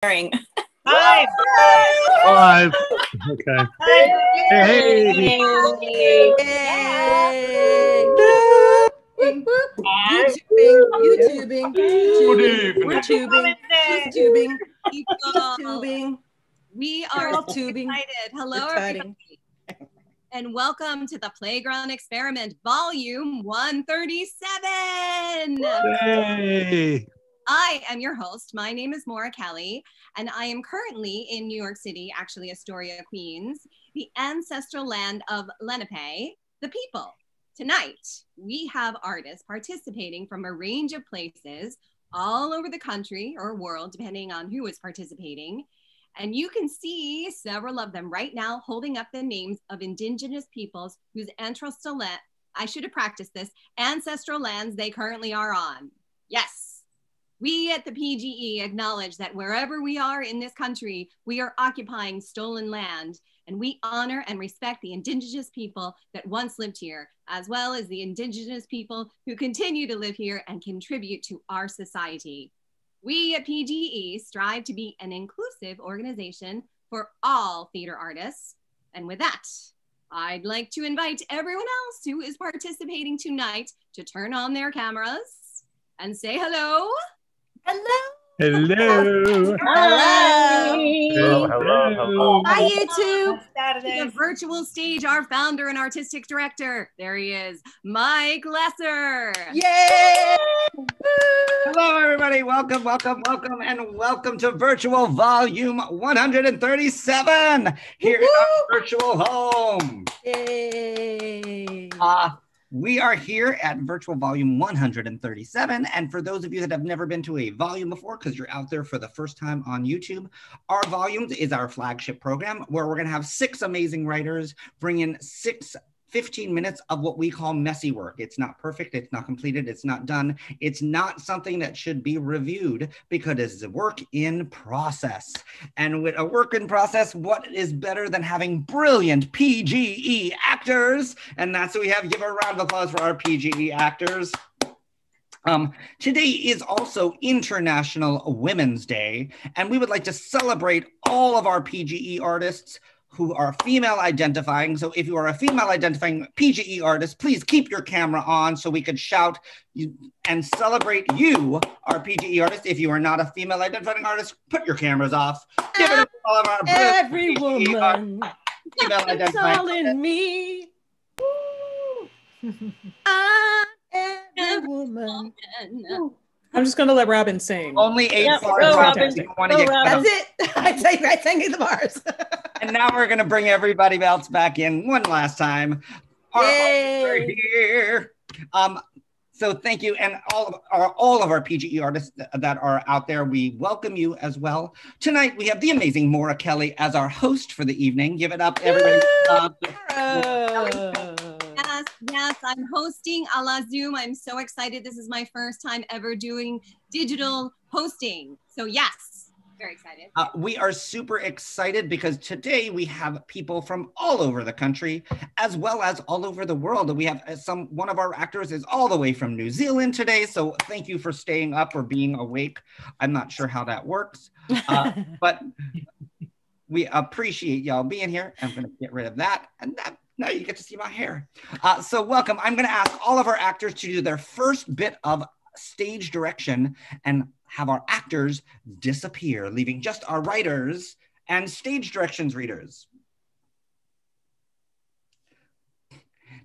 sharing. Five. Five. Okay. Hey. YouTubing. We're tubing. We are so excited. Hello, everybody. And welcome to the Playground Experiment, Volume 137. Hey. I am your host. My name is Maura Kelly, and I am currently in New York City, actually Astoria, Queens, the ancestral land of Lenape, the people. Tonight, we have artists participating from a range of places all over the country or world, depending on who is participating. And you can see several of them right now holding up the names of indigenous peoples whose ancestral land, I should have practiced this, ancestral lands they currently are on. Yes. We at the PGE acknowledge that wherever we are in this country, we are occupying stolen land, and we honor and respect the indigenous people that once lived here, as well as the indigenous people who continue to live here and contribute to our society. We at PGE strive to be an inclusive organization for all theater artists. And with that, I'd like to invite everyone else who is participating tonight to turn on their cameras and say hello. Hello. Hello. Hello. Hi, YouTube. The virtual stage, our founder and artistic director. There he is, Mike Lesser. Yay! Hello, everybody. Welcome, and welcome to Virtual Volume 137 here in our virtual home. Yay! We are here at Virtual Volume 137, and for those of you that have never been to a volume before, because you're out there for the first time on YouTube, our Volumes is our flagship program where we're going to have 6 amazing writers bring in 15 minutes of what we call messy work. It's not perfect, it's not completed, it's not done. It's not something that should be reviewed because it's a work in process. And with a work in process, what is better than having brilliant PGE actors? And that's what we have. Give a round of applause for our PGE actors. Today is also International Women's Day, and we would like to celebrate all of our PGE artists who are female identifying. So if you are a female identifying PGE artist, please keep your camera on so we could shout and celebrate you, our PGE artist. If you are not a female identifying artist, put your cameras off. Give it up to all of our every PGE woman, female it's all in me. I'm every woman. I'm just going to let Robin sing. Only 8 Yep, bars. go, Robin. That's it. I sang the bars. And now we're going to bring everybody else back in one last time. Yay! Here. So thank you. And all of our PGE artists that are out there, we welcome you as well. Tonight, we have the amazing Maura Kelly as our host for the evening. Give it up, everybody. Yes, I'm hosting a la Zoom. I'm so excited. This is my first time ever doing digital hosting. So yes, very excited. We are super excited because today we have people from all over the country as well as all over the world. We have one of our actors is all the way from New Zealand today. So thank you for staying up or being awake. I'm not sure how that works, but we appreciate y'all being here. I'm going to get rid of that and that. Now you get to see my hair. So welcome. I'm going to ask all of our actors to do their first bit of stage direction and have our actors disappear, leaving just our writers and stage directions readers.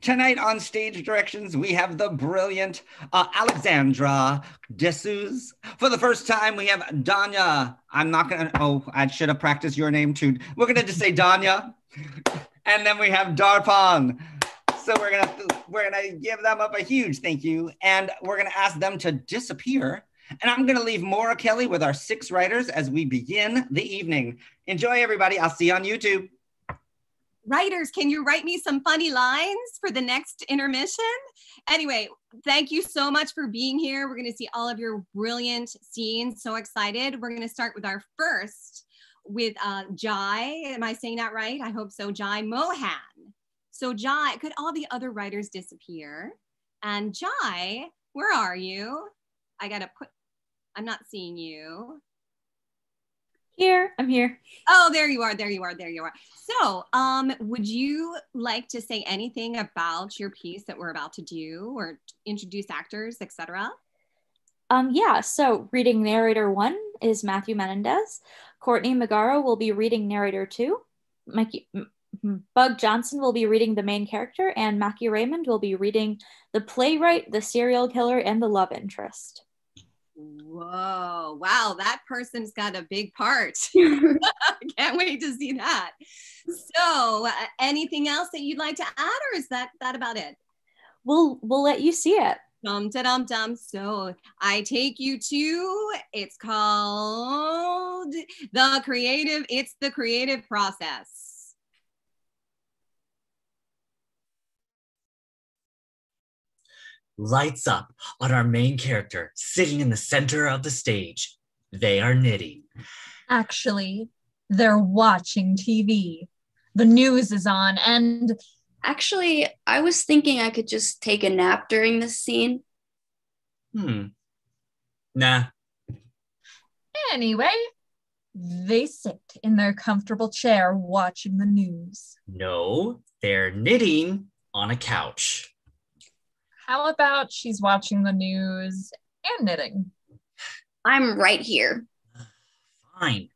Tonight on stage directions, we have the brilliant Alexandra D'Souza. For the first time, we have Danya. I'm not going to, I should have practiced your name too. We're going to just say Danya. And then we have Darpan. So we're gonna give them up a huge thank you, and we're gonna ask them to disappear. And I'm gonna leave Maura Kelly with our 6 writers as we begin the evening. Enjoy, everybody. I'll see you on YouTube. Writers, can you write me some funny lines for the next intermission? Anyway, thank you so much for being here. We're gonna see all of your brilliant scenes. So excited. We're gonna start with our first with Jai. Am I saying that right? I hope so. Jai Mohan. So Jai, could all the other writers disappear? And Jai, where are you? I'm not seeing you. I'm here. Oh, there you are. So, would you like to say anything about your piece that we're about to do, or introduce actors, etc.? Yeah, so reading narrator 1 is Matthew Menendez. Courtney Magaro will be reading narrator 2. Bug Johnson will be reading the main character, and Mackie Raymond will be reading the playwright, the serial killer, and the love interest. Whoa, wow, that person's got a big part. Can't wait to see that. So, anything else that you'd like to add, or is that about it? We'll let you see it. Dum. So I take you to, it's called It's the Creative Process. Lights up on our main character sitting in the center of the stage. They are knitting. Actually, they're watching TV. The news is on, and actually, I was thinking I could just take a nap during this scene. Nah. Anyway, they sit in their comfortable chair watching the news. No, they're knitting on a couch. How about she's watching the news and knitting? I'm right here. Fine,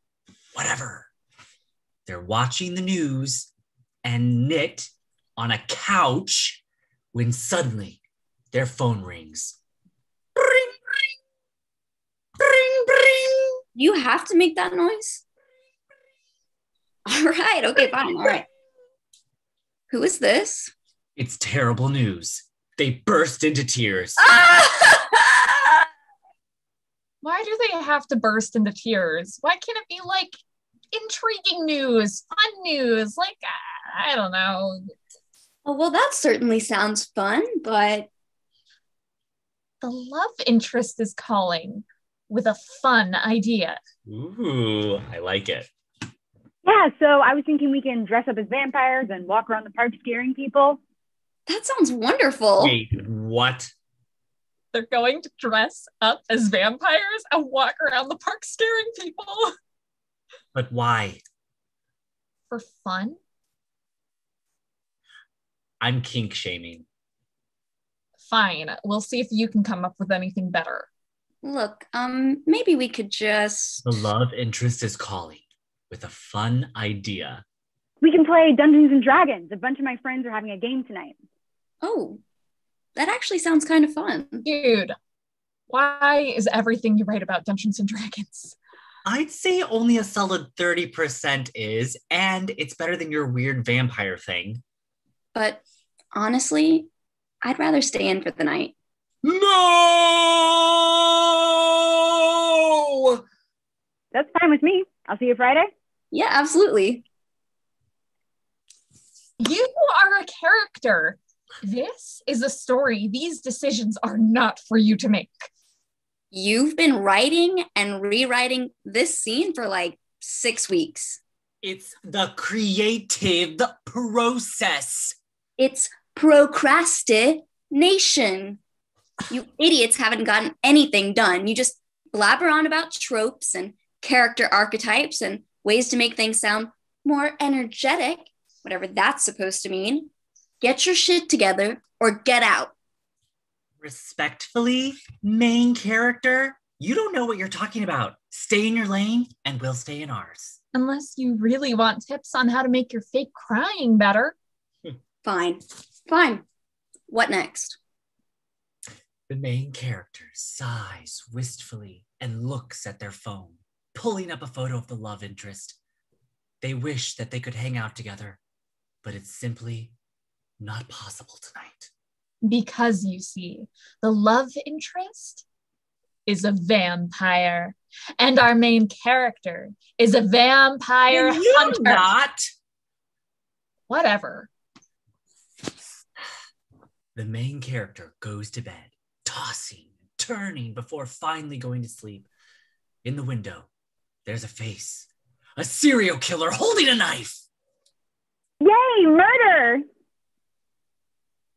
whatever. They're watching the news and knit on a couch when suddenly their phone rings. Ring, ring, ring, ring. You have to make that noise? All right, okay, fine, all right. Who is this? It's terrible news. They burst into tears. Why do they have to burst into tears? Why can't it be like intriguing news, fun news? Like, I don't know. Oh, well, that certainly sounds fun, but the love interest is calling with a fun idea. Ooh, I like it. Yeah, so I was thinking we can dress up as vampires and walk around the park scaring people. That sounds wonderful. Wait, what? They're going to dress up as vampires and walk around the park scaring people. But why? For fun? I'm kink shaming. Fine, we'll see if you can come up with anything better. Look, maybe we could just... The love interest is calling with a fun idea. We can play Dungeons and Dragons. A bunch of my friends are having a game tonight. Oh, that actually sounds kind of fun. Dude, why is everything you write about Dungeons and Dragons? I'd say only a solid 30% is, and it's better than your weird vampire thing. But honestly, I'd rather stay in for the night. No! That's fine with me. I'll see you Friday. Yeah, absolutely. You are a character. This is a story. These decisions are not for you to make. You've been writing and rewriting this scene for like 6 weeks. It's the creative process. It's procrastination. You idiots haven't gotten anything done. You just blabber on about tropes and character archetypes and ways to make things sound more energetic, whatever that's supposed to mean. Get your shit together or get out. Respectfully, main character, you don't know what you're talking about. Stay in your lane and we'll stay in ours. Unless you really want tips on how to make your fake crying better. Fine. What next? The main character sighs wistfully and looks at their phone, pulling up a photo of the love interest. They wish that they could hang out together, but it's simply not possible tonight. Because you see, the love interest is a vampire, and our main character is a vampire hunter. Not. Whatever. The main character goes to bed, tossing, turning before finally going to sleep. In the window, there's a face, a serial killer holding a knife. Yay, murder!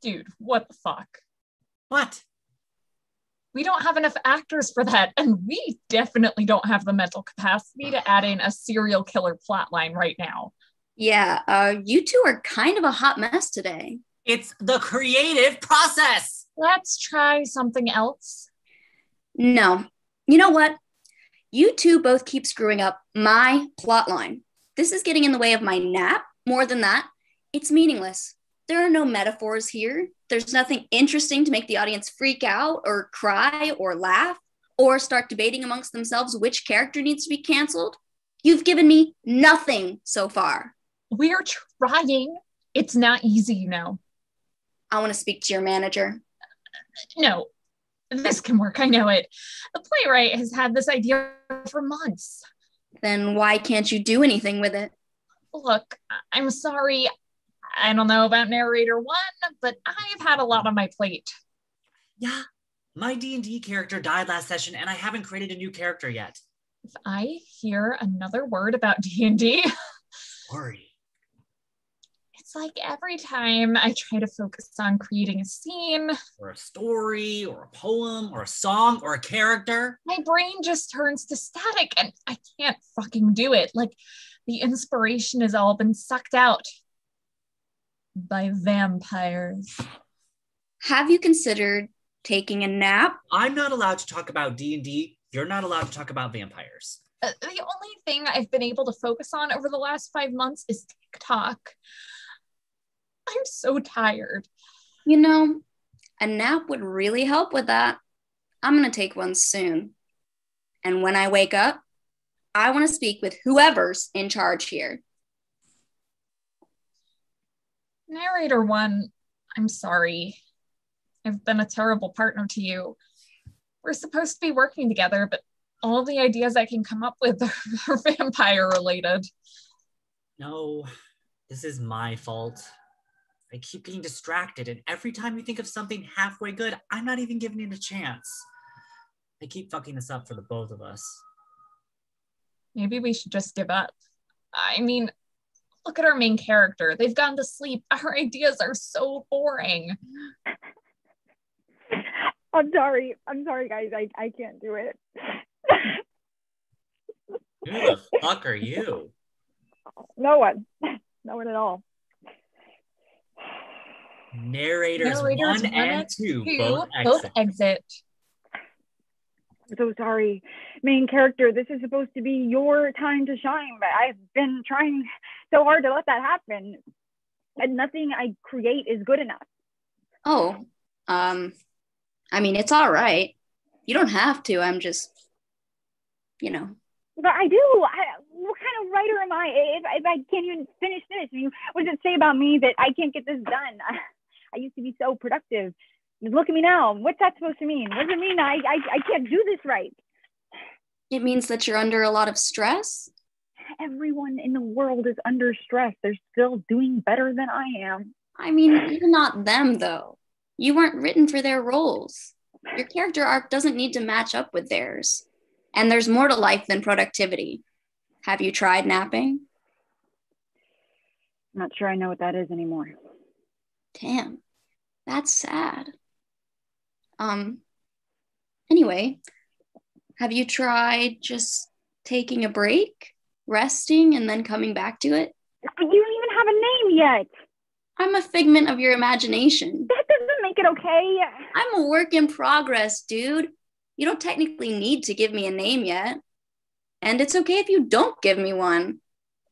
Dude, what the fuck? What? We don't have enough actors for that, and we definitely don't have the mental capacity to add in a serial killer plotline right now. Yeah, you two are kind of a hot mess today. It's the creative process. Let's try something else. No. You know what? You two both keep screwing up my plotline. This is getting in the way of my nap. More than that, it's meaningless. There are no metaphors here. There's nothing interesting to make the audience freak out or cry or laugh or start debating amongst themselves which character needs to be canceled. You've given me nothing so far. We're trying. It's not easy, you know. I want to speak to your manager. No, this can work. I know it. The playwright has had this idea for months. Then why can't you do anything with it? Look, I'm sorry. I don't know about narrator 1, but I've had a lot on my plate. Yeah, my D&D character died last session and I haven't created a new character yet. If I hear another word about D&D, Worry. it's like every time I try to focus on creating a scene, Or a story, or a poem, or a song, or a character. my brain just turns to static and I can't fucking do it. Like the inspiration has all been sucked out by vampires. Have you considered taking a nap? I'm not allowed to talk about D&D. You're not allowed to talk about vampires. The only thing I've been able to focus on over the last 5 months is TikTok. I'm so tired. You know, a nap would really help with that. I'm going to take one soon. And when I wake up, I want to speak with whoever's in charge here. Narrator 1, I'm sorry. I've been a terrible partner to you. We're supposed to be working together, but all the ideas I can come up with are vampire related. No, this is my fault. I keep getting distracted, and every time you think of something halfway good, I'm not even giving it a chance. I keep fucking this up for the both of us. Maybe we should just give up. I mean, look at our main character. They've gone to sleep. Our ideas are so boring. I'm sorry, guys. I can't do it. Who the fuck are you? No one at all. Narrators 1 and 2 both exit. I'm so sorry. Main character, this is supposed to be your time to shine, but I've been trying so hard to let that happen. And nothing I create is good enough. Oh, I mean, it's all right. You don't have to. I'm just, you know. But I do. What kind of writer am I if I can't even finish this? I mean, what does it say about me that I can't get this done? I used to be so productive. Look at me now. What's that supposed to mean? What does it mean I can't do this right? It means that you're under a lot of stress. Everyone in the world is under stress. They're still doing better than I am. I mean, even not them, though. You weren't written for their roles. Your character arc doesn't need to match up with theirs. And there's more to life than productivity. Have you tried napping? I'm not sure I know what that is anymore. Damn, that's sad. Anyway, have you tried just taking a break, resting, and then coming back to it? You don't even have a name yet. I'm a figment of your imagination. That doesn't make it okay. I'm a work in progress, dude. You don't technically need to give me a name yet. And it's okay if you don't give me one.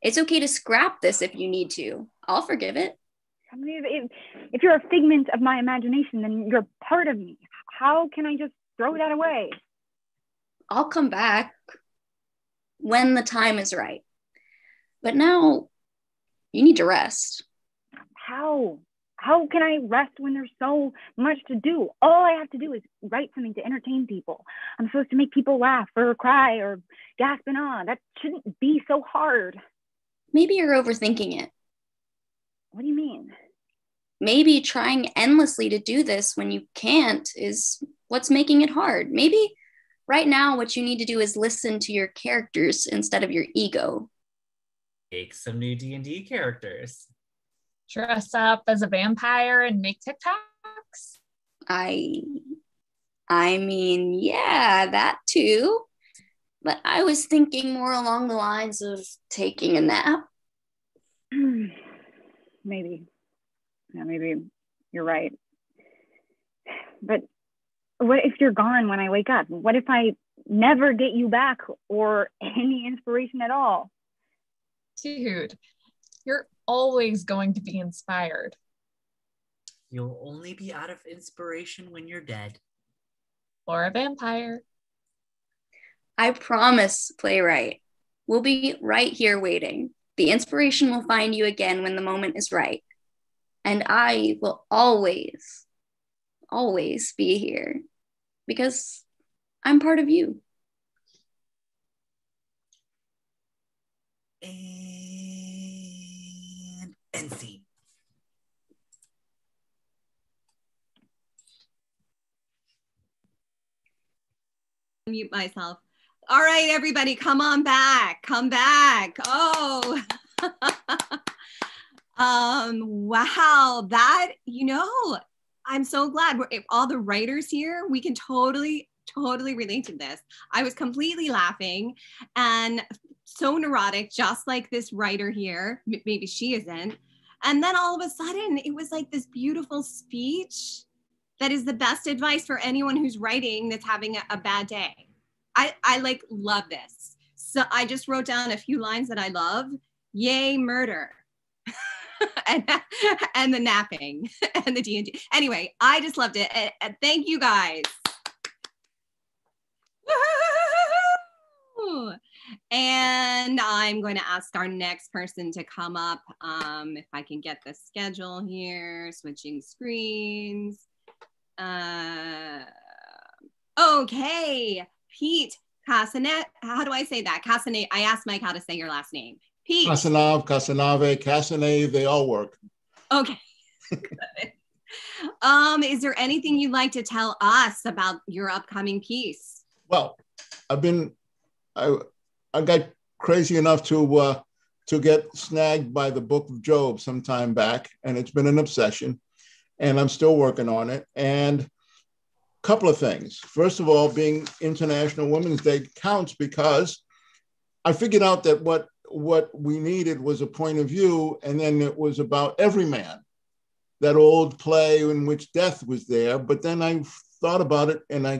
It's okay to scrap this if you need to. I'll forgive it. I mean, if you're a figment of my imagination, then you're part of me. How can I just throw that away? I'll come back when the time is right. But now you need to rest. How? How can I rest when there's so much to do? All I have to do is write something to entertain people. I'm supposed to make people laugh or cry or gasp and awe. That shouldn't be so hard. Maybe you're overthinking it. What do you mean? Maybe trying endlessly to do this when you can't is what's making it hard. Maybe right now what you need to do is listen to your characters instead of your ego. Make some new D&D characters. Dress up as a vampire and make TikToks? I I mean, yeah, that too. But I was thinking more along the lines of taking a nap. Maybe. Yeah, maybe you're right. But what if you're gone when I wake up? What if I never get you back or any inspiration at all? Dude, you're always going to be inspired. You'll only be out of inspiration when you're dead. Or a vampire. I promise, playwright. We'll be right here waiting. The inspiration will find you again when the moment is right. And I will always, always be here because I'm part of you. And end scene. Mute myself. All right, everybody, come on back. Come back. Oh. Wow, that, I'm so glad all the writers here, we can totally relate to this. I was completely laughing and so neurotic, just like this writer here. Maybe she isn't. And then all of a sudden, it was like this beautiful speech that is the best advice for anyone who's writing that's having a bad day. I like love this. So I just wrote down a few lines that I love. Yay, murder. and the napping and the D&D. Anyway, I just loved it. And thank you guys. Woo! And I'm going to ask our next person to come up. If I can get the schedule here, switching screens. Okay, Pete Casanet. How do I say that? Casanet. I asked Mike how to say your last name. Pete. Casanave, Casanave, they all work. Okay. Is there anything you'd like to tell us about your upcoming piece? Well, I got crazy enough to get snagged by the Book of Job some time back, and it's been an obsession, and I'm still working on it. And a couple of things. First of all, being International Women's Day counts because I figured out that what we needed was a point of view, and then it was about every man, that old play in which death was there. But then I thought about it and I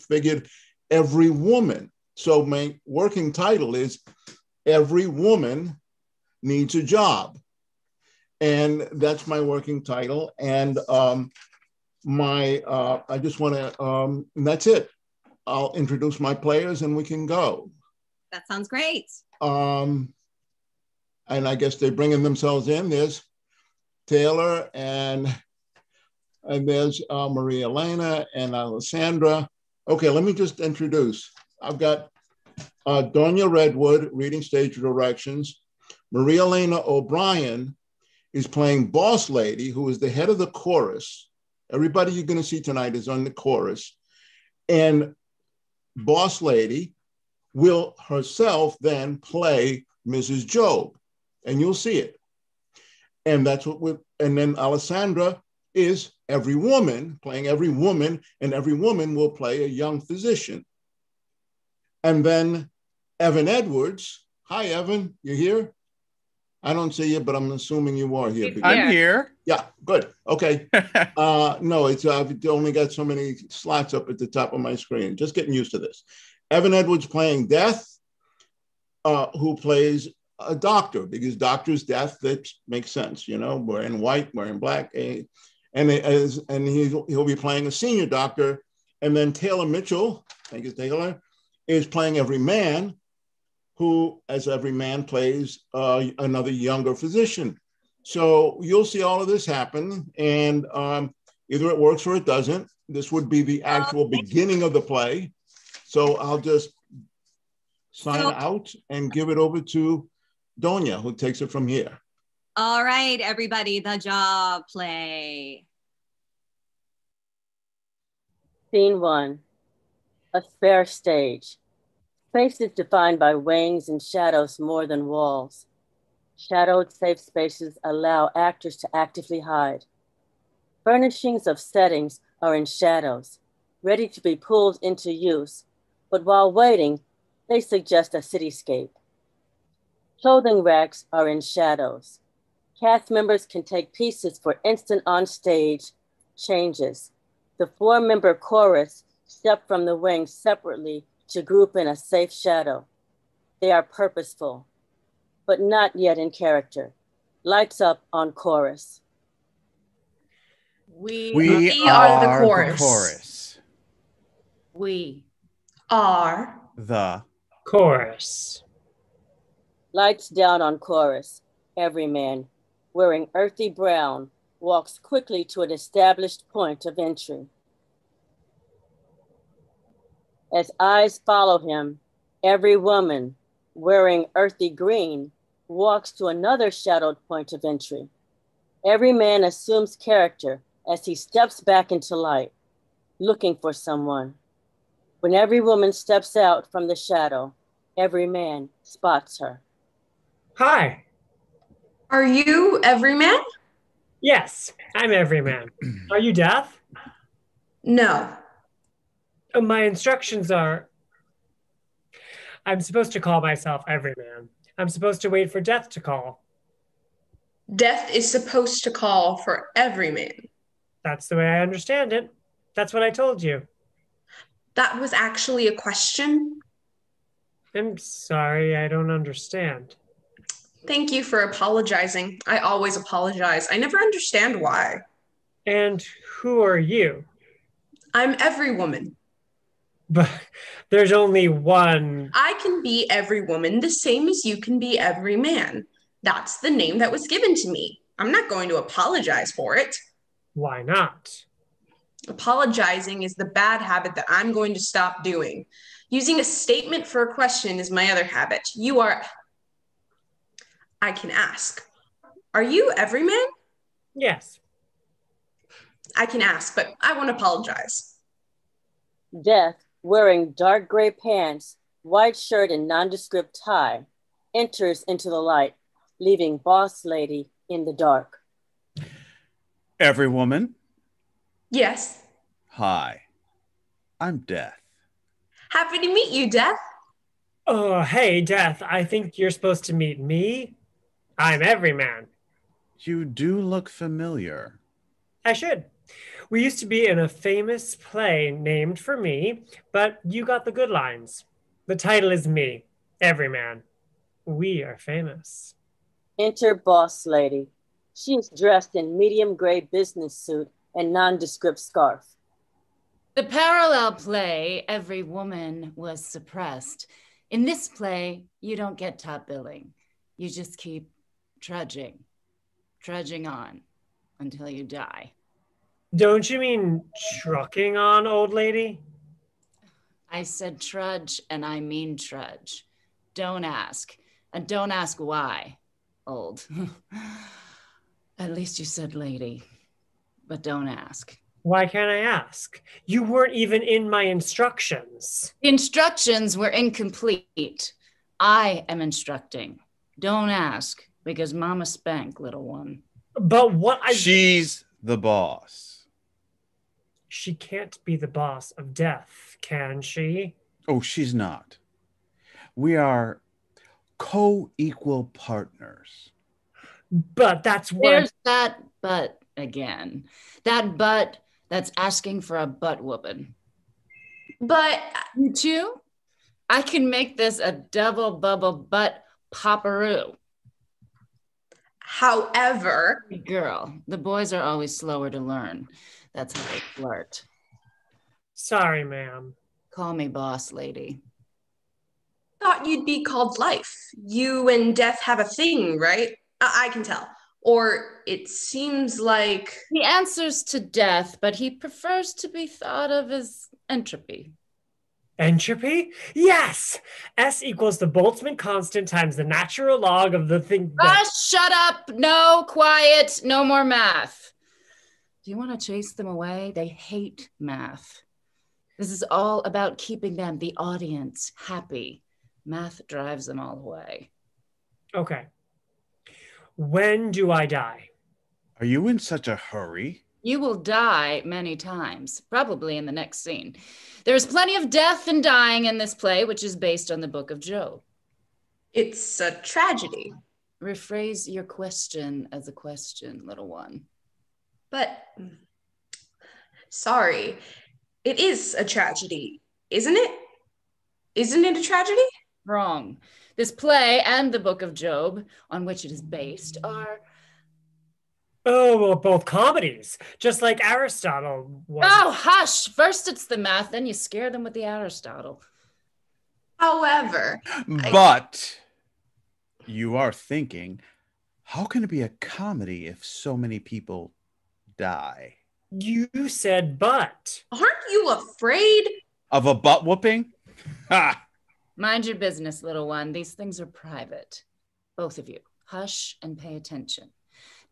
figured every woman. So my working title is Every Woman Needs a Job. And that's my working title. And I just want to, and that's it. I'll introduce my players and we can go. That sounds great. And I guess they're bringing themselves in. There's Taylor and there's Maria Elena and Alessandra. Okay, let me just introduce. I've got Donya Redwood reading stage directions. Maria Elena O'Brien is playing Boss Lady, who is the head of the chorus. Everybody you're going to see tonight is on the chorus. And Boss Lady will herself then play Mrs. Job, and you'll see it. And that's what and then Alessandra is every woman, playing every woman, and every woman will play a young physician. And then Evan Edwards. Hi, Evan, you here? I don't see you, but I'm assuming you are here. I'm here. Yeah, good. Okay. No, it's I've only got so many slots up at the top of my screen. Just getting used to this. Evan Edwards playing Death, who plays a doctor, because doctor's death, that makes sense, wearing white, wearing black, and he'll be playing a senior doctor. And then Taylor Mitchell, thank you, Taylor, is playing every man, who, as every man, plays another younger physician. So you'll see all of this happen, and either it works or it doesn't. This would be the actual beginning of the play. So I'll just sign out and give it over to Donya, who takes it from here. All right, everybody, the job play. Scene 1, a spare stage. Space is defined by wings and shadows more than walls. Shadowed safe spaces allow actors to actively hide. Furnishings of settings are in shadows. ready to be pulled into use, but while waiting, they suggest a cityscape. Clothing racks are in shadows. Cast members can take pieces for instant on-stage changes. The 4-member chorus step from the wings separately to group in a safe shadow. They are purposeful, but not yet in character. Lights up on chorus. We are the chorus. We are the chorus. Lights down on chorus. Every man, wearing earthy brown, walks quickly to an established point of entry. As eyes follow him, every woman, wearing earthy green, walks to another shadowed point of entry. Every man assumes character as he steps back into light, looking for someone. When every woman steps out from the shadow, every man spots her. Hi. Are you Everyman? Yes, I'm Everyman. Are you Death? No. My instructions are, I'm supposed to call myself Everyman. I'm supposed to wait for Death to call. Death is supposed to call for Everyman. That's the way I understand it. That's what I told you. That was actually a question. I'm sorry, I don't understand. Thank you for apologizing. I always apologize. I never understand why. And who are you? I'm every woman. But there's only one. I can be every woman the same as you can be every man. That's the name that was given to me. I'm not going to apologize for it. Why not? Apologizing is the bad habit that I'm going to stop doing. Using a statement for a question is my other habit. You are... I can ask. Are you Everyman? Yes. I can ask, but I won't apologize. Death, wearing dark gray pants, white shirt, and nondescript tie, enters into the light, leaving Boss Lady in the dark. Every woman? Yes. Hi, I'm Death. Happy to meet you, Death. Oh, hey, Death. I think you're supposed to meet me. I'm Everyman. You do look familiar. I should. We used to be in a famous play named for me, but you got the good lines. The title is me, Everyman. We are famous. Enter Boss Lady. She is dressed in medium gray business suit and nondescript scarf. The parallel play, Every Woman, was suppressed. In this play, you don't get top billing. You just keep trudging on until you die. Don't you mean trucking on, old lady? I said trudge, and I mean trudge. Don't ask. And don't ask why, old. At least you said lady, but don't ask. Why can't I ask? You weren't even in my instructions. The instructions were incomplete. I am instructing. Don't ask, because Mama spank, little one. But what I... She's the boss. She can't be the boss of Death, can she? Oh, she's not. We are co-equal partners. But that's what... There's that but again. That but that's asking for a butt whooping. But... You too? I can make this a double bubble butt popperoo. However... Girl, the boys are always slower to learn. That's how they flirt. Sorry, ma'am. Call me boss lady. Thought you'd be called Life. You and Death have a thing, right? I can tell. Or it seems like... He answers to Death, but he prefers to be thought of as entropy. Entropy? Yes! S equals the Boltzmann constant times the natural log of the thing that... Shut up! No, quiet! No more math. Do you want to chase them away? They hate math. This is all about keeping them, the audience, happy. Math drives them all away. Okay. When do I die? Are you in such a hurry? You will die many times, probably in the next scene. There's plenty of death and dying in this play, which is based on the Book of Job. It's a tragedy. Rephrase your question as a question, little one. But, sorry, it is a tragedy, isn't it? Isn't it a tragedy? Wrong. This play and the Book of Job, on which it is based, are... Oh, well, both comedies, just like Aristotle was. Oh, hush! First it's the math, then you scare them with the Aristotle. However... But you are thinking, how can it be a comedy if so many people die? You said but. Aren't you afraid? Of a butt whooping? Ha! Mind your business, little one. These things are private. Both of you, hush and pay attention.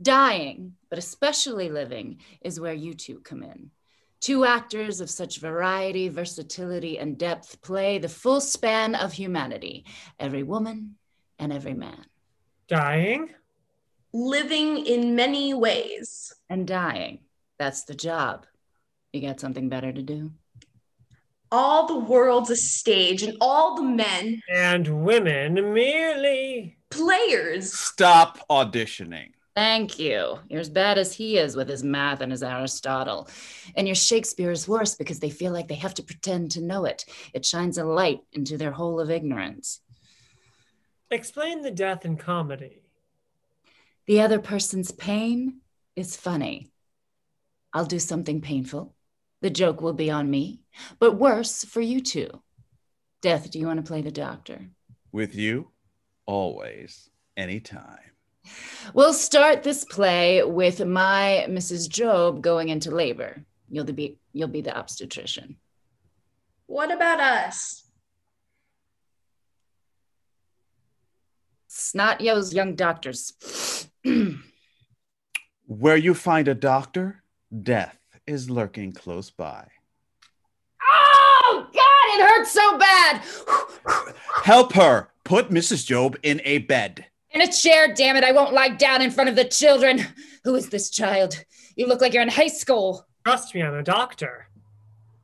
Dying, but especially living, is where you two come in. Two actors of such variety, versatility, and depth play the full span of humanity, every woman and every man. Dying? Living in many ways. And dying. That's the job. You got something better to do? All the world's a stage, and all the men... And women merely... players. Stop auditioning. Thank you. You're as bad as he is with his math and his Aristotle. And your Shakespeare is worse because they feel like they have to pretend to know it. It shines a light into their hole of ignorance. Explain the death in comedy. The other person's pain is funny. I'll do something painful. The joke will be on me, but worse for you two. Death, do you want to play the doctor? With you, always, anytime. We'll start this play with my Mrs. Job going into labor. You'll be the obstetrician. What about us? Snot-nosed young doctors. Where you find a doctor, death is lurking close by. Oh, God, it hurts so bad. Help her. Put Mrs. Job in a bed. In a chair, damn it. I won't lie down in front of the children. Who is this child? You look like you're in high school. Trust me, I'm a doctor.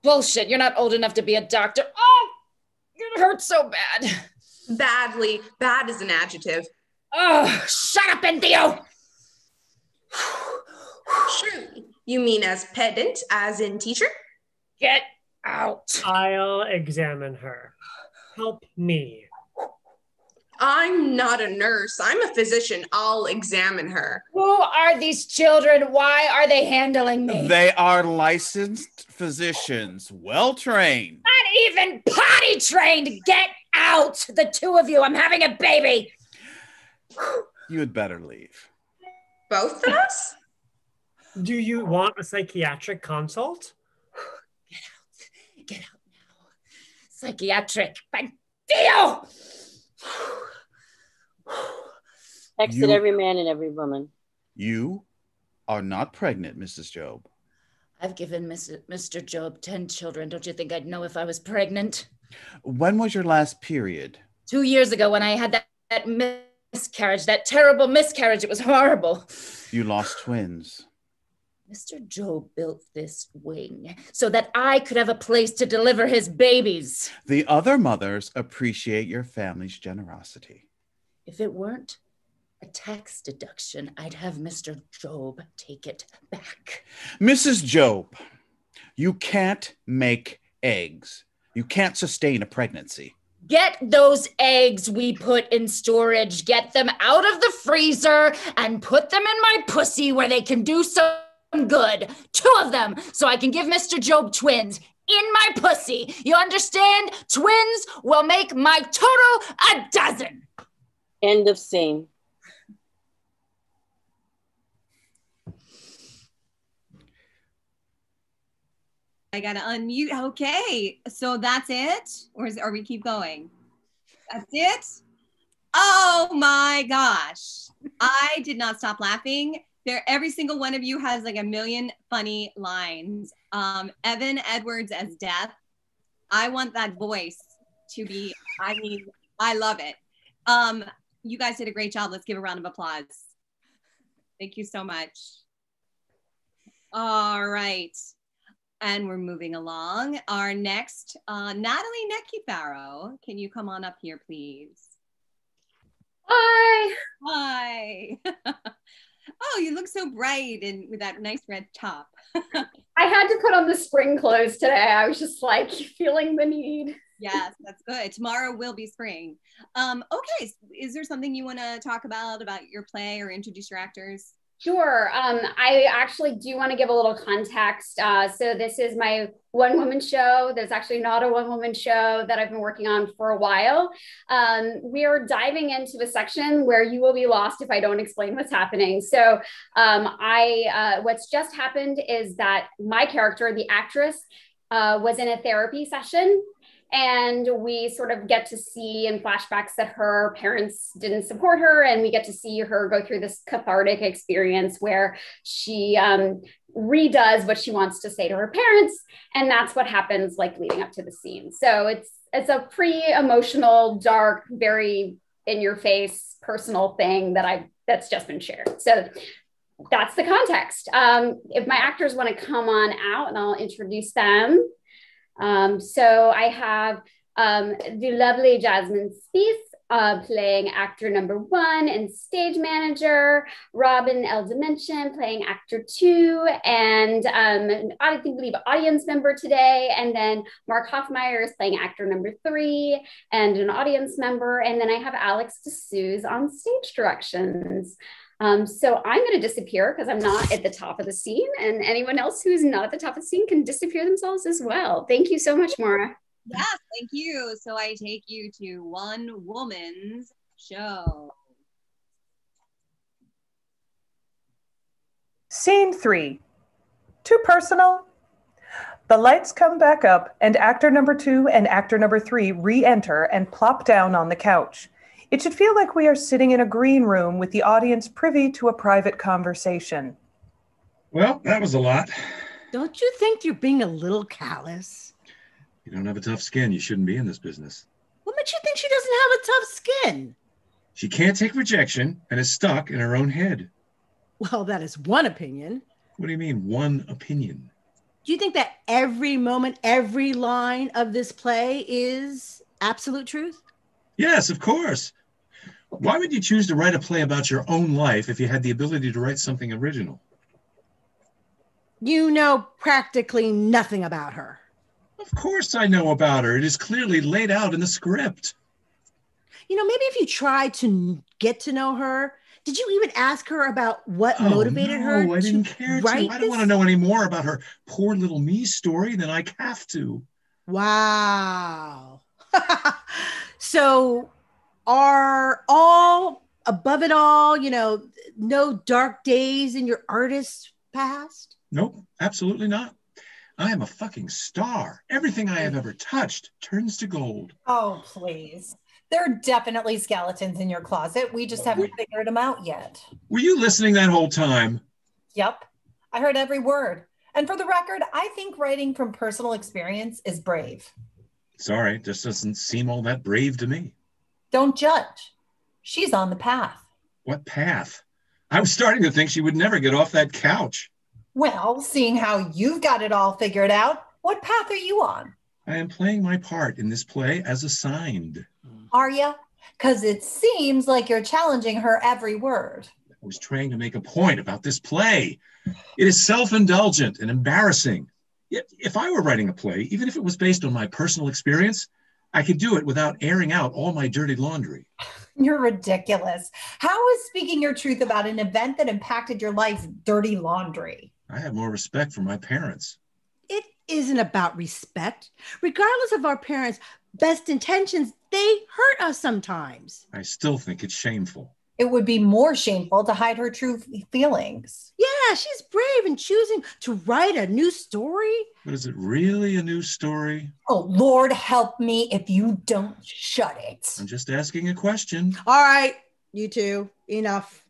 Bullshit. You're not old enough to be a doctor. Oh, it hurts so bad. Badly. Bad is an adjective. Oh, shut up, Entheo. Surely. You mean as pedant, as in teacher? Get out. I'll examine her. Help me. I'm not a nurse. I'm a physician. I'll examine her. Who are these children? Why are they handling me? They are licensed physicians, well trained. Not even potty trained. Get out, the two of you. I'm having a baby. You had better leave. Both of us? Do you want a psychiatric consult? Get out now. Psychiatric. Big deal. Exit every man and every woman. You are not pregnant, Mrs. Job. I've given Mr. Job 10 children. Don't you think I'd know if I was pregnant? When was your last period? 2 years ago when I had that miscarriage, that terrible miscarriage. It was horrible. You lost twins. Mr. Job built this wing so that I could have a place to deliver his babies. The other mothers appreciate your family's generosity. If it weren't a tax deduction, I'd have Mr. Job take it back. Mrs. Job, you can't make eggs. You can't sustain a pregnancy. Get those eggs we put in storage, get them out of the freezer and put them in my pussy where they can do some good. 2 of them, so I can give Mr. Job twins in my pussy. You understand? Twins will make my total a dozen. End of scene. I gotta unmute. Okay, so that's it, or we keep going? That's it. Oh my gosh, I did not stop laughing. Every single one of you has like a million funny lines. Evan Edwards as Death. I want that voice to be. I mean, I love it. You guys did a great job. Let's give a round of applause. Thank you so much. All right. And we're moving along. Our next, Natalie Necufaro. Can you come on up here, please? Hi. Hi. Oh, you look so bright and with that nice red top. I had to put on the spring clothes today. I was just like feeling the need. Yes, that's good. Tomorrow will be spring. Okay, is there something you want to talk about your play or introduce your actors? Sure. I actually do want to give a little context. So this is my one-woman show. There's actually not a one-woman show that I've been working on for a while. We are diving into a section where you will be lost if I don't explain what's happening. So what's just happened is that my character, the actress, was in a therapy session. And we sort of get to see in flashbacks that her parents didn't support her. And we get to see her go through this cathartic experience where she redoes what she wants to say to her parents. And that's what happens like leading up to the scene. So it's a pretty emotional, dark, very in your face personal thing that's just been shared. So that's the context. If my actors want to come on out and I'll introduce them. So I have the lovely Jasmine Spieth playing actor number 1 and stage manager, Robin L. Dimension playing actor 2, and I believe audience member today, and then Mark Hoffmeyer is playing actor number 3 and an audience member, and then I have Alex D'Souza on stage directions. So I'm going to disappear because I'm not at the top of the scene, and anyone else who's not at the top of the scene can disappear themselves as well. Thank you so much, Maura. Yes, thank you. So I take you to One Woman's Show. Scene 3. Too personal? The lights come back up, and actor number 2 and actor number 3 re-enter and plop down on the couch. It should feel like we are sitting in a green room with the audience privy to a private conversation. Well, that was a lot. Don't you think you're being a little callous? You don't have a tough skin. You shouldn't be in this business. What makes you think she doesn't have a tough skin? She can't take rejection and is stuck in her own head. Well, that is one opinion. What do you mean, one opinion? Do you think that every moment, every line of this play is absolute truth? Yes, of course. Why would you choose to write a play about your own life if you had the ability to write something original? You know practically nothing about her. Of course I know about her. It is clearly laid out in the script. You know, maybe if you tried to get to know her, did you even ask her about what motivated her I didn't care to. I don't want to know any more about her poor little me story than I have to. Wow. So are all above it all, no dark days in your artist's past? Nope, absolutely not. I am a fucking star. Everything I have ever touched turns to gold. Oh, please. There are definitely skeletons in your closet. We just haven't figured them out yet. Were you listening that whole time? Yep. I heard every word. And for the record, I think writing from personal experience is brave. Sorry, just doesn't seem all that brave to me. Don't judge. She's on the path. What path? I was starting to think she would never get off that couch. Well, seeing how you've got it all figured out, what path are you on? I am playing my part in this play as assigned. Are you? Because it seems like you're challenging her every word. I was trying to make a point about this play. It is self-indulgent and embarrassing. Yet, if I were writing a play, even if it was based on my personal experience, I could do it without airing out all my dirty laundry. You're ridiculous. How is speaking your truth about an event that impacted your life dirty laundry? I have more respect for my parents. It isn't about respect. Regardless of our parents' best intentions, they hurt us sometimes. I still think it's shameful. It would be more shameful to hide her true feelings. Yeah, she's brave in choosing to write a new story. But is it really a new story? Oh, Lord help me if you don't shut it. I'm just asking a question. All right, you two, enough.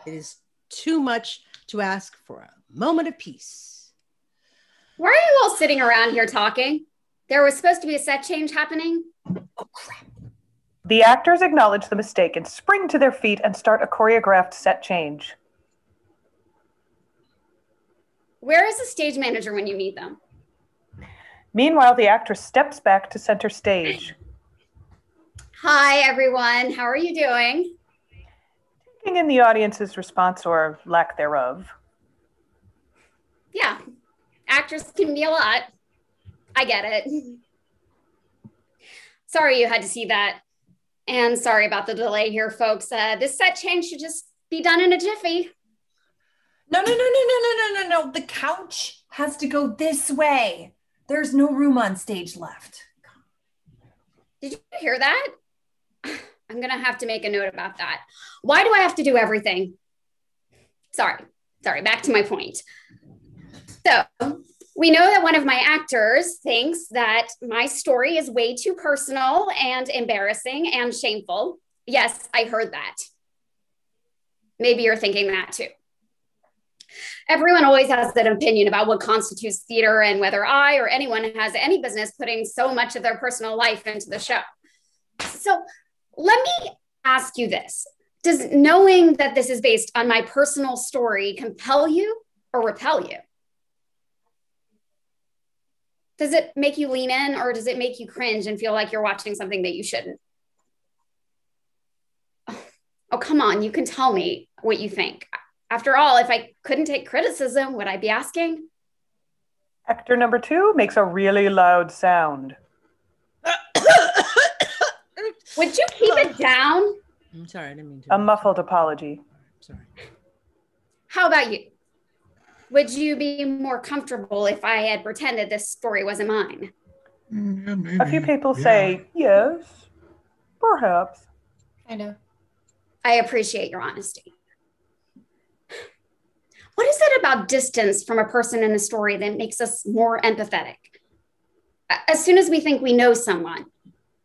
It is too much to ask for a moment of peace. Why are you all sitting around here talking? There was supposed to be a set change happening. Oh, crap. The actors acknowledge the mistake and spring to their feet and start a choreographed set change. Where is the stage manager when you need them? Meanwhile, the actress steps back to center stage. Hi, everyone. How are you doing? Taking in the audience's response or lack thereof. Yeah, actors can be a lot. I get it. Sorry you had to see that. And sorry about the delay here, folks. This set change should just be done in a jiffy. No. The couch has to go this way. There's no room on stage left. Did you hear that? I'm going to have to make a note about that. Why do I have to do everything? Sorry, back to my point. So we know that one of my actors thinks that my story is way too personal and embarrassing and shameful. Yes, I heard that. Maybe you're thinking that too. Everyone always has an opinion about what constitutes theater and whether I or anyone has any business putting so much of their personal life into the show. So let me ask you this. Does knowing that this is based on my personal story compel you or repel you? Does it make you lean in or does it make you cringe and feel like you're watching something that you shouldn't? Oh, come on, you can tell me what you think. After all, if I couldn't take criticism, would I be asking? Actor number 2 makes a really loud sound. Would you keep it down? I'm sorry, I didn't mean to. A muffled apology. Sorry. How about you? Would you be more comfortable if I had pretended this story wasn't mine? Yeah, maybe. A few people say yes, perhaps. I know. I appreciate your honesty. What is it about distance from a person in a story that makes us more empathetic? As soon as we think we know someone,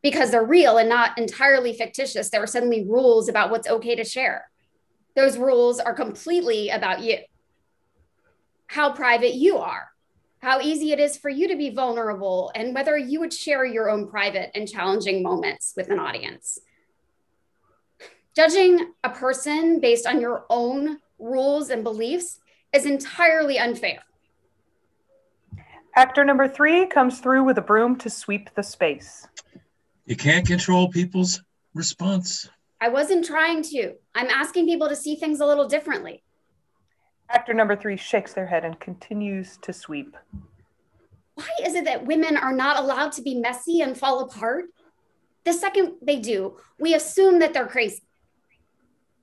because they're real and not entirely fictitious, there are suddenly rules about what's okay to share. Those rules are completely about you. How private you are, how easy it is for you to be vulnerable, and whether you would share your own private and challenging moments with an audience. Judging a person based on your own rules and beliefs is entirely unfair. Actor number 3 comes through with a broom to sweep the space. You can't control people's response. I wasn't trying to. I'm asking people to see things a little differently. Actor number 3 shakes their head and continues to sweep. Why is it that women are not allowed to be messy and fall apart? The second they do, we assume that they're crazy.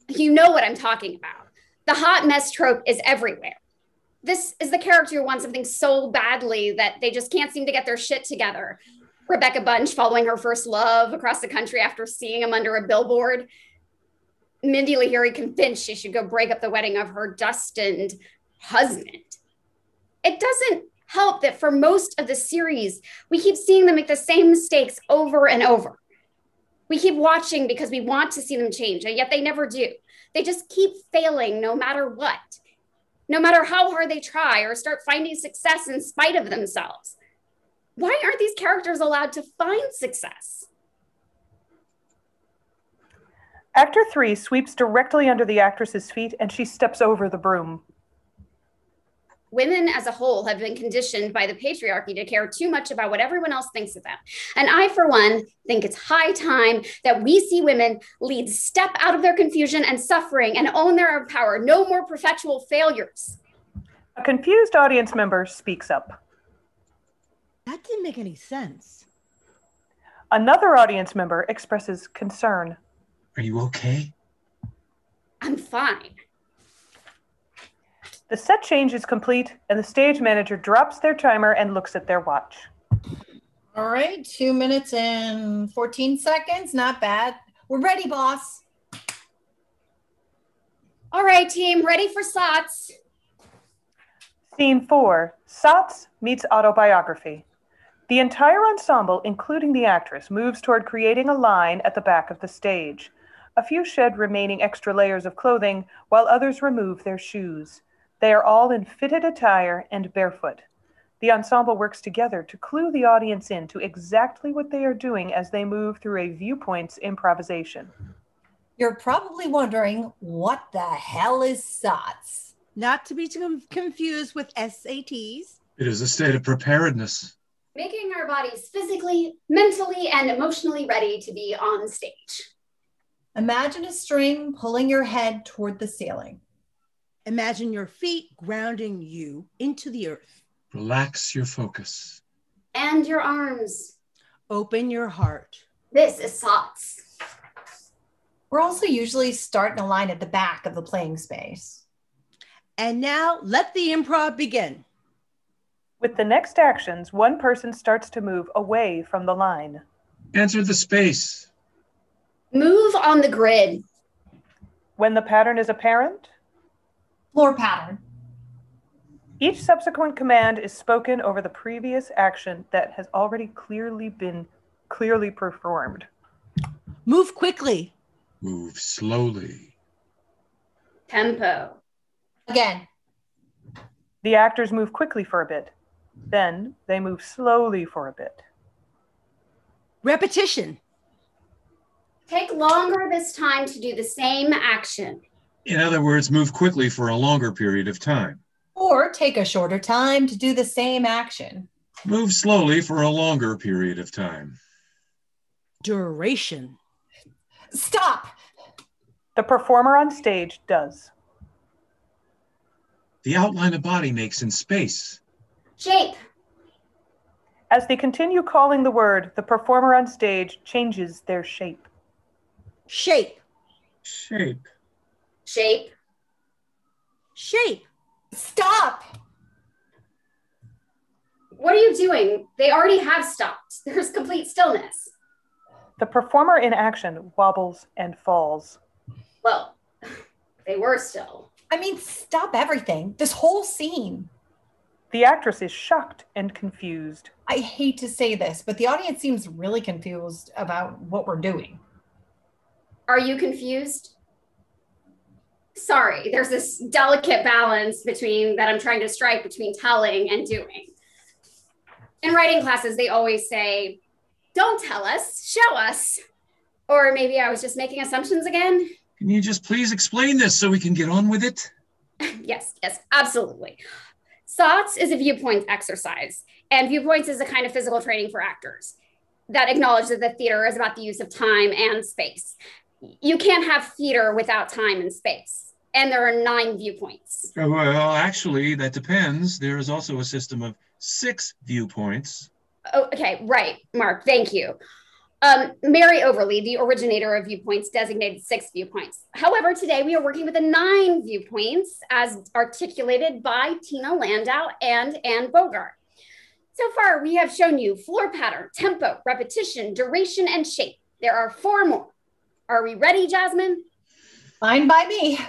You know what I'm talking about. The hot mess trope is everywhere. This is the character who wants something so badly that they just can't seem to get their shit together. Rebecca Bunch following her first love across the country after seeing him under a billboard. Mindy Lahiri convinced she should go break up the wedding of her destined husband. It doesn't help that for most of the series, we keep seeing them make the same mistakes over and over. We keep watching because we want to see them change, and yet they never do. They just keep failing no matter what, no matter how hard they try or start finding success in spite of themselves. Why aren't these characters allowed to find success? Actor 3 sweeps directly under the actress's feet and she steps over the broom. Women as a whole have been conditioned by the patriarchy to care too much about what everyone else thinks of them. And I, for one, think it's high time that we see women lead step out of their confusion and suffering and own their own power. No more perpetual failures. A confused audience member speaks up. That didn't make any sense. Another audience member expresses concern. Are you okay? I'm fine. The set change is complete, and the stage manager drops their timer and looks at their watch. All right, 2 minutes and 14 seconds. Not bad. We're ready, boss. All right, team, ready for SOTS. Scene 4, SOTS meets autobiography. The entire ensemble, including the actress, moves toward creating a line at the back of the stage. A few shed remaining extra layers of clothing, while others remove their shoes. They are all in fitted attire and barefoot. The ensemble works together to clue the audience in to exactly what they are doing as they move through a viewpoints improvisation. You're probably wondering, what the hell is SOTS? Not to be confused with SATs. It is a state of preparedness. Making our bodies physically, mentally, and emotionally ready to be on stage. Imagine a string pulling your head toward the ceiling. Imagine your feet grounding you into the earth. Relax your focus. And your arms. Open your heart. This is SOTS. We're also usually starting a line at the back of the playing space. And now let the improv begin. With the next actions, one person starts to move away from the line. Enter the space. Move on the grid. When the pattern is apparent, floor pattern. Each subsequent command is spoken over the previous action that has already been clearly performed. Move quickly. Move slowly. Tempo. Again. The actors move quickly for a bit. Then they move slowly for a bit. Repetition. Take longer this time to do the same action. In other words, move quickly for a longer period of time. Or take a shorter time to do the same action. Move slowly for a longer period of time. Duration. Stop. The performer on stage does. The outline a body makes in space. Shape. As they continue calling the word, the performer on stage changes their shape. Shape. Shape. Shape. Shape. Stop. What are you doing? They already have stopped. There's complete stillness. The performer in action wobbles and falls. Well, they were still. I mean, stop everything. This whole scene. The actress is shocked and confused. I hate to say this, but the audience seems really confused about what we're doing. Are you confused? Sorry, there's this delicate balance between that I'm trying to strike between telling and doing. In writing classes, they always say, don't tell us, show us. Or maybe I was just making assumptions again. Can you just please explain this so we can get on with it? Yes, absolutely. SOTS is a viewpoints exercise, and viewpoints is a kind of physical training for actors that acknowledge that the theater is about the use of time and space. You can't have theater without time and space, and there are 9 viewpoints. Well, actually, that depends. There is also a system of 6 viewpoints. Oh, okay, right, Mark, thank you. Mary Overley, the originator of viewpoints, designated 6 viewpoints. However, today we are working with the 9 viewpoints as articulated by Tina Landau and Anne Bogart. So far, we have shown you floor pattern, tempo, repetition, duration, and shape. There are 4 more. Are we ready, Jasmine? Fine by me.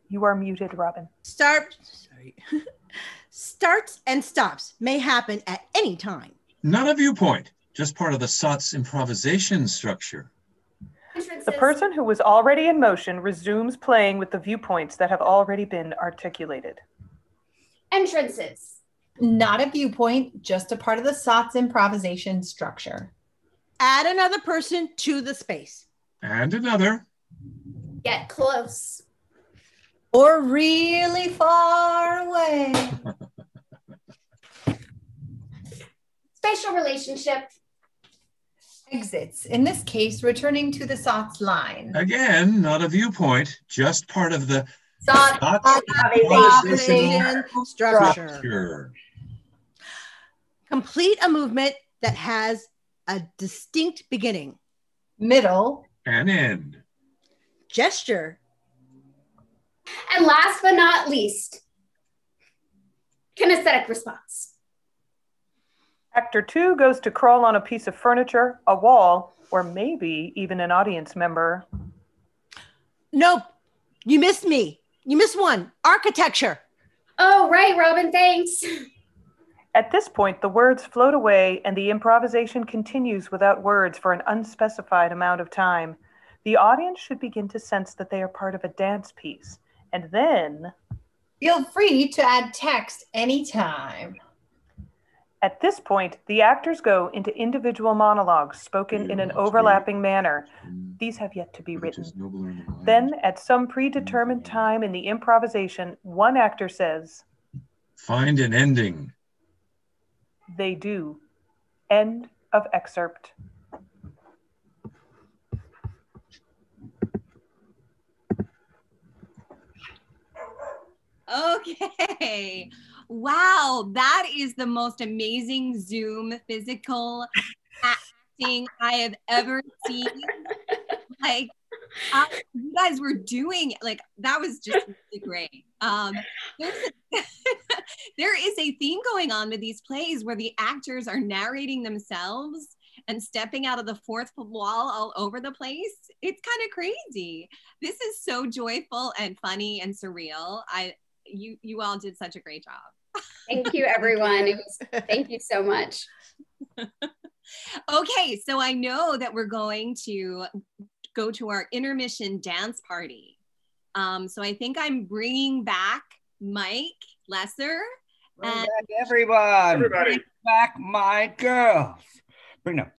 You are muted, Robin. Starts and stops may happen at any time. Not a viewpoint, just part of the SOTS improvisation structure. The person who was already in motion resumes playing with the viewpoints that have already been articulated. Entrances. Not a viewpoint, just a part of the SOTS improvisation structure. Add another person to the space. And another. Get close. Or really far away. Spatial relationship. Exits, in this case, returning to the SOTS line. Again, not a viewpoint, just part of the SOTS improvisation structure. Complete a movement that has a distinct beginning, middle, and end. Gesture. And last but not least, kinesthetic response. Actor 2 goes to crawl on a piece of furniture, a wall, or maybe even an audience member. Nope, you missed me. You missed one. Architecture. Oh, right, Robin, thanks. At this point, the words float away and the improvisation continues without words for an unspecified amount of time. The audience should begin to sense that they are part of a dance piece. And then... Feel free to add text anytime. At this point, the actors go into individual monologues spoken in an overlapping manner. These have yet to be written. Then, at some predetermined time in the improvisation, one actor says, Find an ending. They do. End of excerpt. Okay. Wow, that is the most amazing Zoom physical acting I have ever seen. Like, you guys were doing like that was just really great. There is a theme going on with these plays where the actors are narrating themselves and stepping out of the fourth wall all over the place. It's kind of crazy. This is so joyful and funny and surreal. You all did such a great job. Thank you, everyone. Thank you so much. Okay, so I know that we're going to go to our intermission dance party. So I think I'm bringing back Mike Lesser. Bring back everyone. Everybody. Bring back my girls. Bring them.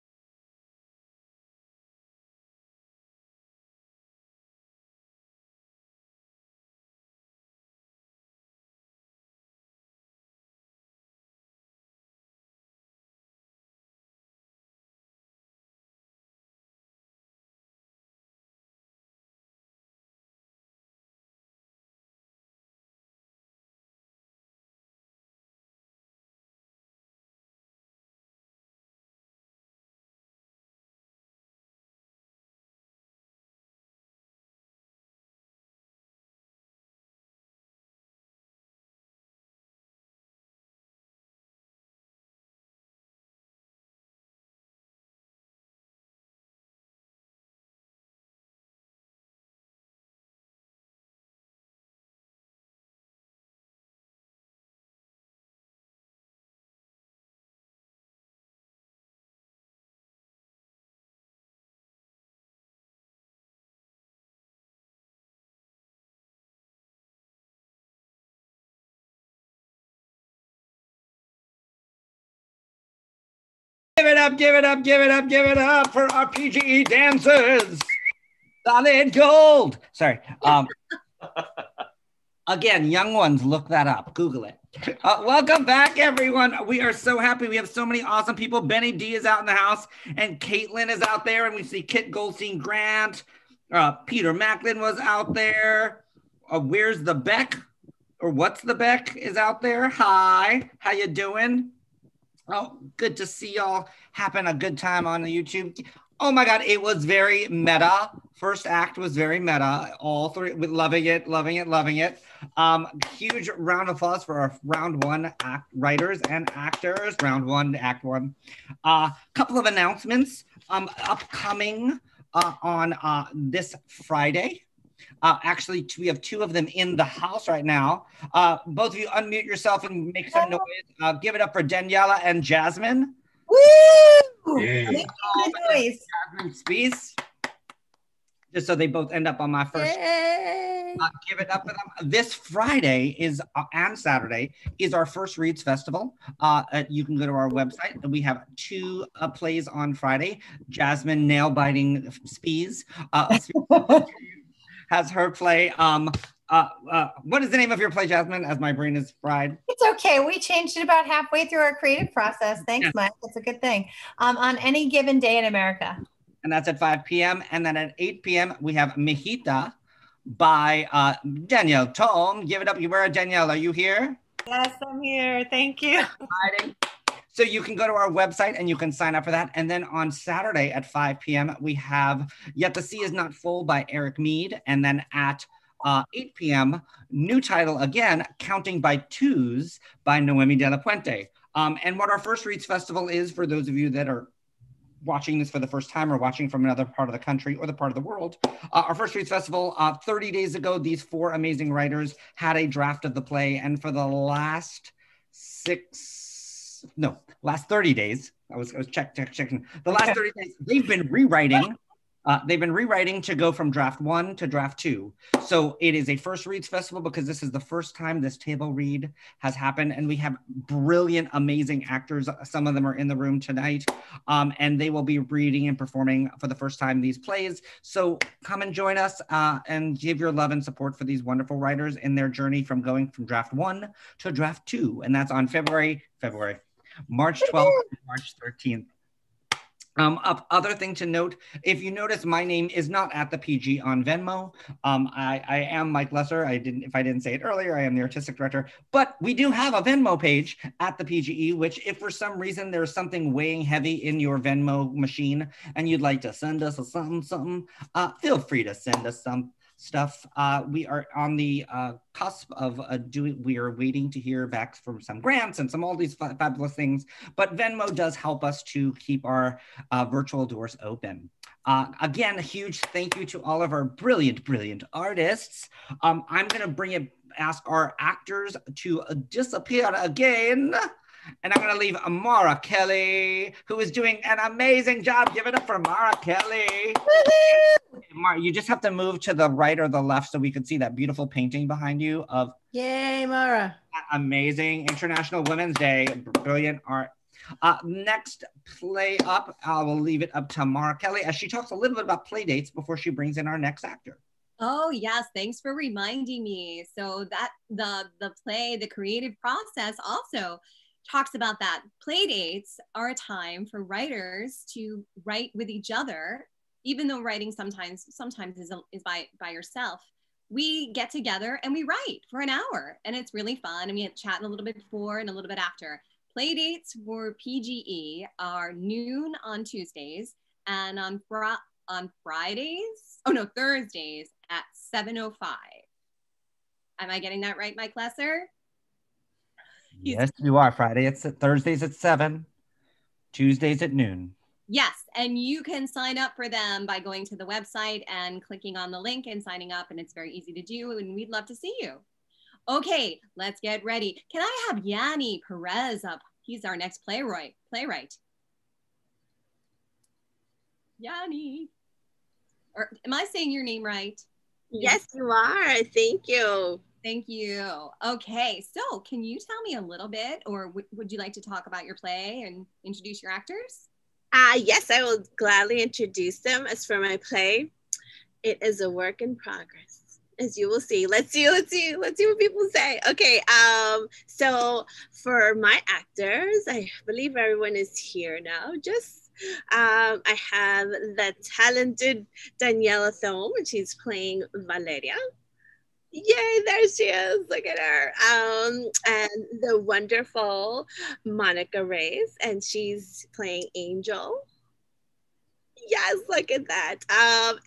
Give it up, give it up, give it up, give it up for our PGE dancers. Solid gold. Sorry. Again, young ones, look that up. Google it. Welcome back, everyone. We are so happy. We have so many awesome people. Benny D is out in the house, and Caitlin is out there, and we see Kit Goldstein Grant. Peter Macklin was out there. Where's the Beck? Or what's the Beck is out there. Hi, how you doing? Oh, good to see y'all having a good time on the YouTube. Oh my God, it was very meta. First act was very meta. All three, with loving it, loving it, loving it. Huge round of applause for our round one writers and actors. Round one, act one. Couple of announcements upcoming on this Friday. Actually, we have two of them in the house right now. Both of you unmute yourself and make some noise. Give it up for Daniela and Jasmine. Woo! Yeah. Good noise. Jasmine Spees. Just so they both end up on my first. Give it up for them. This Friday is and Saturday is our First Reads Festival. You can go to our website. We have two plays on Friday. Jasmine Nail Biting Spees has her play. What is the name of your play, Jasmine? As my brain is fried. It's okay. We changed it about halfway through our creative process. Thanks, Mike. That's a good thing. On Any Given Day in America. And that's at 5 p.m. And then at 8 p.m., we have Mejita by Danielle Tome. Give it up. Where are Danielle? Are you here? Yes, I'm here. Thank you. So you can go to our website and you can sign up for that. And then on Saturday at 5 p.m., we have Yet the Sea Is Not Full by Eric Mead. And then at 8 p.m., new title again, Counting by Twos by Noemi de la Puente. And what our First Reads Festival is, for those of you that are watching this for the first time or watching from another part of the country or the part of the world, our First Reads Festival, 30 days ago, these four amazing writers had a draft of the play. And for the last 30 days, I was checking. The last 30 days, they've been rewriting They've been rewriting to go from draft 1 to draft 2. So it is a first reads festival because this is the first time this table read has happened. And we have brilliant, amazing actors. Some of them are in the room tonight. And they will be reading and performing for the first time these plays. So come and join us and give your love and support for these wonderful writers in their journey from going from draft 1 to draft 2. And that's on March 12th and March 13th. Other thing to note, if you notice, my name is not at the PG on Venmo. I am Mike Lesser. If I didn't say it earlier, I am the artistic director. But we do have a Venmo page at the PGE, which if for some reason there's something weighing heavy in your Venmo machine and you'd like to send us a something, feel free to send us some stuff. We are on the cusp of we are waiting to hear back from some grants and all these fabulous things, but Venmo does help us to keep our virtual doors open. Again, a huge thank you to all of our brilliant artists. I'm gonna ask our actors to disappear again. And I'm going to leave Mara Kelly, who is doing an amazing job. Give it up for Mara Kelly. Mara, you just have to move to the right or the left so we can see that beautiful painting behind you of Yay, Mara. Amazing International Women's Day. Brilliant art. Next play up, I will leave it up to Mara Kelly as she talks a little bit about play dates before she brings in our next actor. Oh yes, thanks for reminding me. So that the play, the creative process also talks about that. Play dates are a time for writers to write with each other, even though writing sometimes is by yourself. We get together and we write for an hour, and it's really fun. And we chat a little bit before and a little bit after. Play dates for PGE are noon on Tuesdays and on Thursdays at 7:05. Am I getting that right, Mike Lesser? Yes, you are. Thursdays at 7, Tuesdays at noon. Yes, and you can sign up for them by going to the website and clicking on the link and signing up, and it's very easy to do, and we'd love to see you. Okay, let's get ready. Can I have Yanni Perez up? He's our next playwright. Yanni. Or am I saying your name right? Yes, you are. Thank you. Thank you. Okay, so can you tell me a little bit, or would you like to talk about your play and introduce your actors? Yes, I will gladly introduce them. As for my play, it is a work in progress, as you will see. Let's see what people say. Okay, so for my actors, I believe everyone is here now. I have the talented Daniela Thome, and she's playing Valeria. Yay, there she is. Look at her. And the wonderful Monica Reyes, and she's playing Angel. Yes, look at that.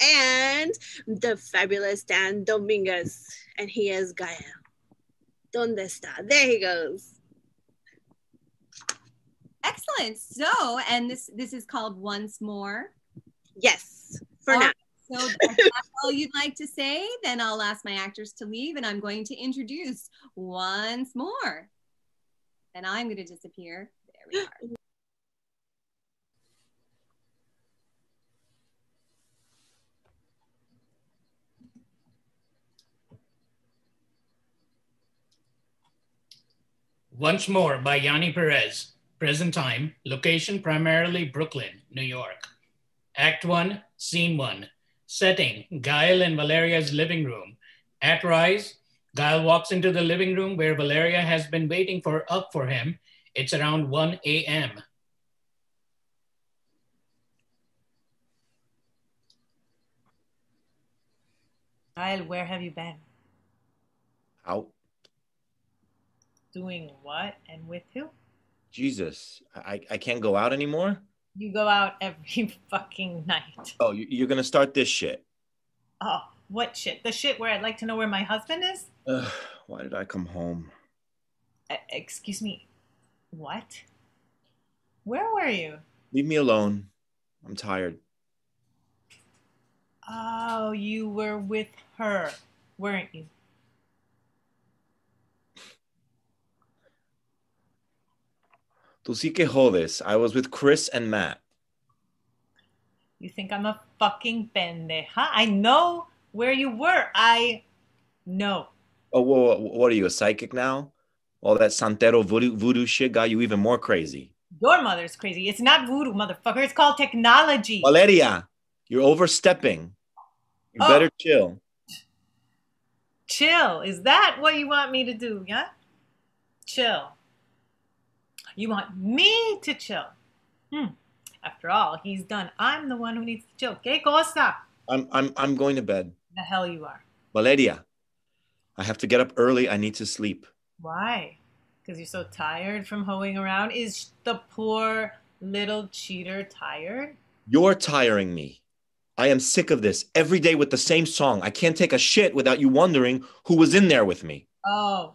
And the fabulous Dan Dominguez, and he is Gael. ¿Dónde está? There he goes. Excellent. So, and this is called Once More. Yes, for now. So if that's all you'd like to say, then I'll ask my actors to leave, and I'm going to introduce Once More. And I'm going to disappear. There we are. Once More by Yanni Perez. Present time, location primarily Brooklyn, New York. Act 1, Scene 1. Setting, Gael and Valeria's living room. At rise, Gael walks into the living room where Valeria has been waiting up for him. It's around 1 a.m. Gael, where have you been? Out. Doing what and with who? Jesus, I can't go out anymore? You go out every fucking night. Oh, you're gonna start this shit. Oh, what shit? The shit where I'd like to know where my husband is? Why did I come home? Excuse me, what? Where were you? Leave me alone. I'm tired. Oh, you were with her, weren't you? Tú sí que jodes. I was with Chris and Matt. You think I'm a fucking pendeja? I know where you were. I know. Oh, whoa, what are you, a psychic now? All that Santero voodoo shit got you even more crazy. Your mother's crazy. It's not voodoo, motherfucker. It's called technology. Valeria, you're overstepping. You better chill. Chill. Is that what you want me to do? Yeah? Chill. You want me to chill. After all, he's done. I'm the one who needs to chill. ¿Qué cosa? I'm going to bed. The hell you are. Valeria, I have to get up early. I need to sleep. Why? Because you're so tired from hoeing around? Is the poor little cheater tired? You're tiring me. I am sick of this. Every day with the same song. I can't take a shit without you wondering who was in there with me. Oh.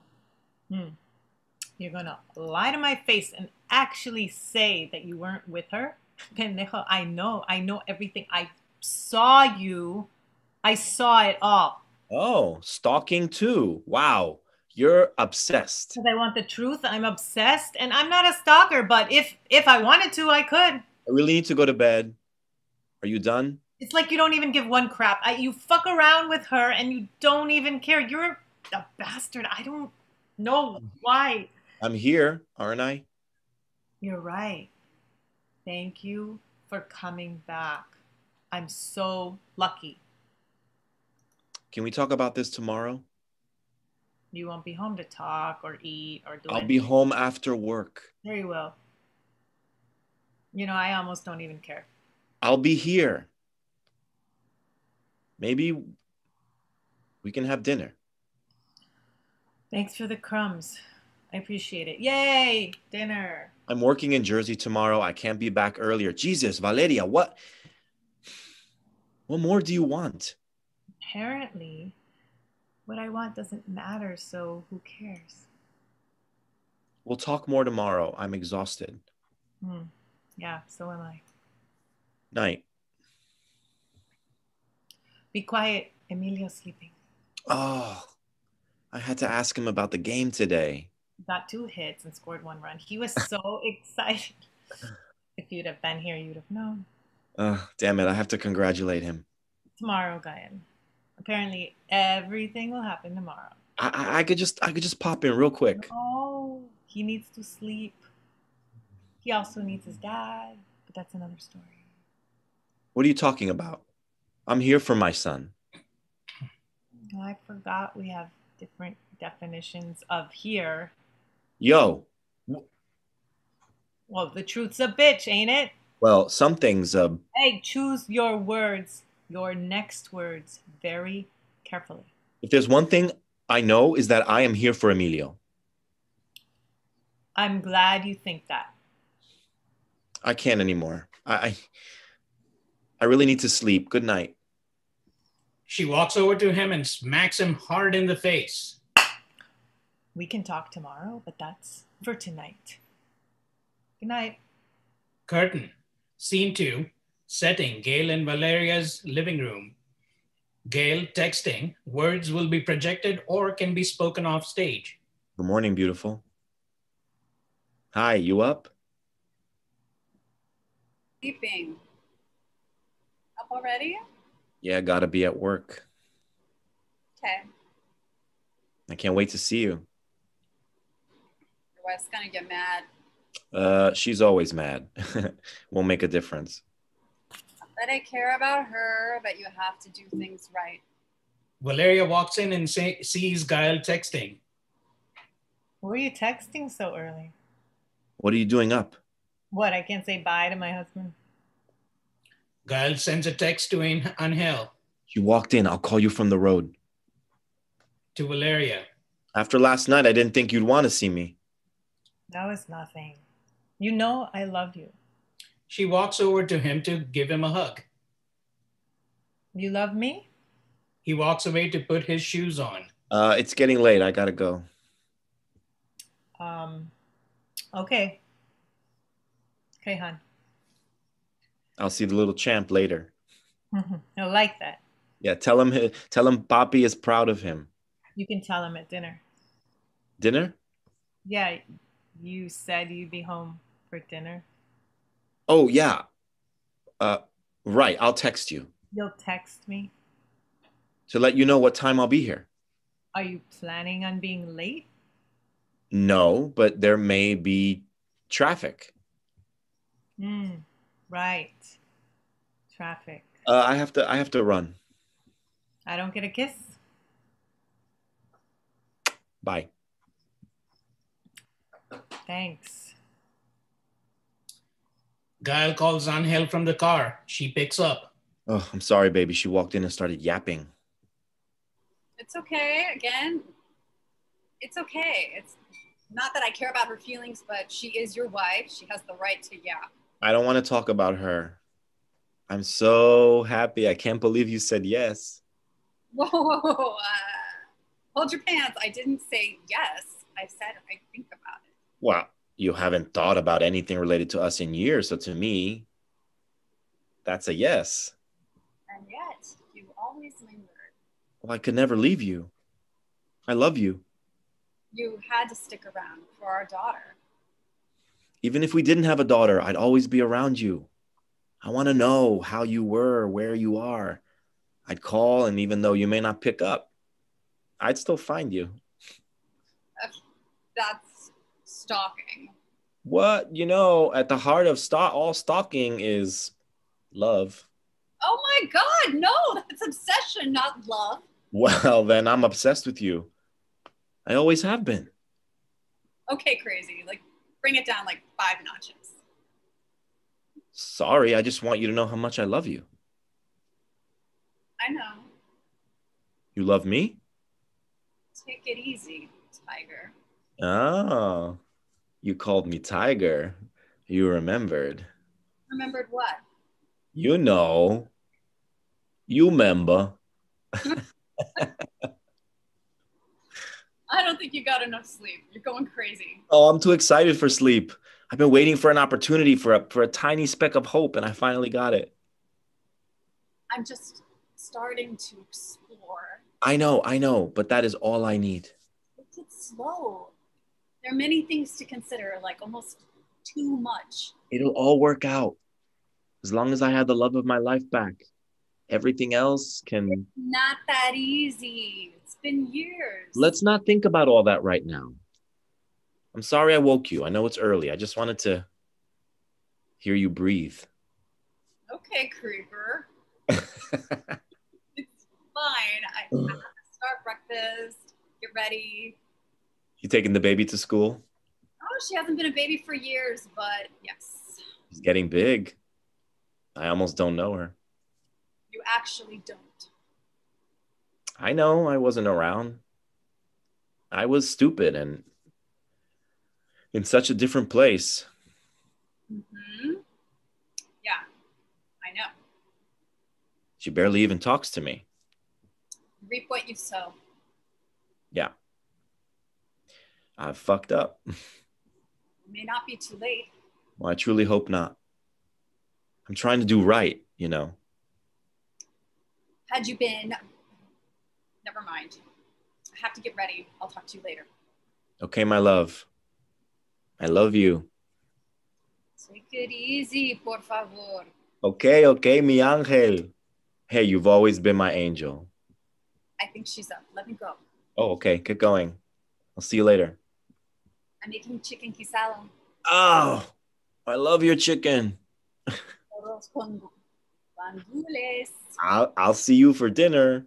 You're gonna lie to my face and actually say that you weren't with her? Pendejo, I know everything. I saw you. I saw it all. Oh, stalking too. Wow. You're obsessed. Because I want the truth. I'm obsessed. And I'm not a stalker, but if I wanted to, I could. I really need to go to bed. Are you done? It's like you don't even give one crap. You fuck around with her and you don't even care. You're a bastard. I don't know why. I'm here, aren't I? You're right. Thank you for coming back. I'm so lucky. Can we talk about this tomorrow? You won't be home to talk or eat or do I'll be home after work. Very well. You know, I almost don't even care. I'll be here. Maybe we can have dinner. Thanks for the crumbs. I appreciate it. Yay, dinner. I'm working in Jersey tomorrow. I can't be back earlier. Jesus, Valeria, what more do you want? Apparently, what I want doesn't matter, so who cares? We'll talk more tomorrow. I'm exhausted. Yeah, so am I. Night. Be quiet. Emilio's sleeping. Oh, I had to ask him about the game today. Got 2 hits and scored 1 run. He was so excited. If you'd have been here, you'd have known. Damn it. I have to congratulate him. Tomorrow, Guyan. Apparently, everything will happen tomorrow. I could just pop in real quick. Oh, he needs to sleep. He also needs his dad, but that's another story. What are you talking about? I'm here for my son. I forgot we have different definitions of here. Yo. Well, the truth's a bitch, ain't it? Well, some things... Hey, choose your words, your next words, very carefully. If there's one thing I know is that I am here for Emilio. I'm glad you think that. I can't anymore. I really need to sleep. Good night. She walks over to him and smacks him hard in the face. We can talk tomorrow, but that's for tonight. Good night. Curtain. Scene 2. Setting. Gail and Valeria's living room. Gail texting. Words will be projected or can be spoken off stage. Good morning, beautiful. Hi, you up? Sleeping. Up already? Yeah, gotta be at work. Okay. I can't wait to see you. Your wife's gonna get mad. She's always mad. Won't make a difference. Not that I care about her, but you have to do things right. Valeria walks in and sees Gail texting. Why are you texting so early? What are you doing up? What, I can't say bye to my husband? Gail sends a text to Angel. You walked in. I'll call you from the road. To Valeria. After last night, I didn't think you'd want to see me. That was nothing. You know I love you. She walks over to him to give him a hug. You love me? He walks away to put his shoes on. It's getting late. I gotta go. Okay. Okay, hon. I'll see the little champ later. I like that. Yeah, tell him Papi is proud of him. You can tell him at dinner. Dinner? Yeah, you said you'd be home for dinner. Oh, yeah. Right, I'll text you You'll text me. to let you know what time I'll be here. Are you planning on being late? No, but there may be traffic. Right. Traffic. I have to run. I don't get a kiss. Bye. Thanks. Gail calls Angel from the car. She picks up. Oh, I'm sorry, baby. She walked in and started yapping. It's okay. Again, it's okay. It's not that I care about her feelings, but she is your wife. She has the right to yap. I don't want to talk about her. I'm so happy. I can't believe you said yes. Whoa. Hold your pants. I didn't say yes. I said I think about it. Well, you haven't thought about anything related to us in years, so to me, that's a yes. And yet, you always lingered. Well, I could never leave you. I love you. You had to stick around for our daughter. Even if we didn't have a daughter, I'd always be around you. I want to know how you were, where you are. I'd call, and even though you may not pick up, I'd still find you. That's stalking. What? You know, at the heart of all stalking is love. Oh my God, no, that's obsession, not love. Well, then I'm obsessed with you. I always have been. Okay, crazy. Like, bring it down like 5 notches. Sorry, I just want you to know how much I love you. I know. You love me? Take it easy, Tiger. Oh, you called me Tiger. You remembered. Remembered what? You know. You remember. I don't think you got enough sleep. You're going crazy. Oh, I'm too excited for sleep. I've been waiting for an opportunity for a tiny speck of hope, and I finally got it. I'm just starting to explore. I know, but that is all I need. Take it slow. There are many things to consider, like almost too much. It'll all work out. As long as I have the love of my life back. Everything else can... Not that easy. It's been years. Let's not think about all that right now. I'm sorry I woke you. I know it's early. I just wanted to hear you breathe. Okay, creeper. It's fine. I have to start breakfast, get ready. You taking the baby to school? Oh, she hasn't been a baby for years, but yes. She's getting big. I almost don't know her. You actually don't. I know I wasn't around. I was stupid and in such a different place. Mm-hmm. Yeah, I know. She barely even talks to me. Reap what you sow. Yeah. I fucked up. It may not be too late. Well, I truly hope not. I'm trying to do right, you know. Had you been... Never mind. I have to get ready. I'll talk to you later. Okay, my love. I love you. Take it easy, por favor. Okay, mi ángel. Hey, you've always been my angel. I think she's up. Let me go. Oh, okay, get going. I'll see you later. I'm making chicken quesadilla. Oh, I love your chicken. Arroz con gandules. I'll see you for dinner.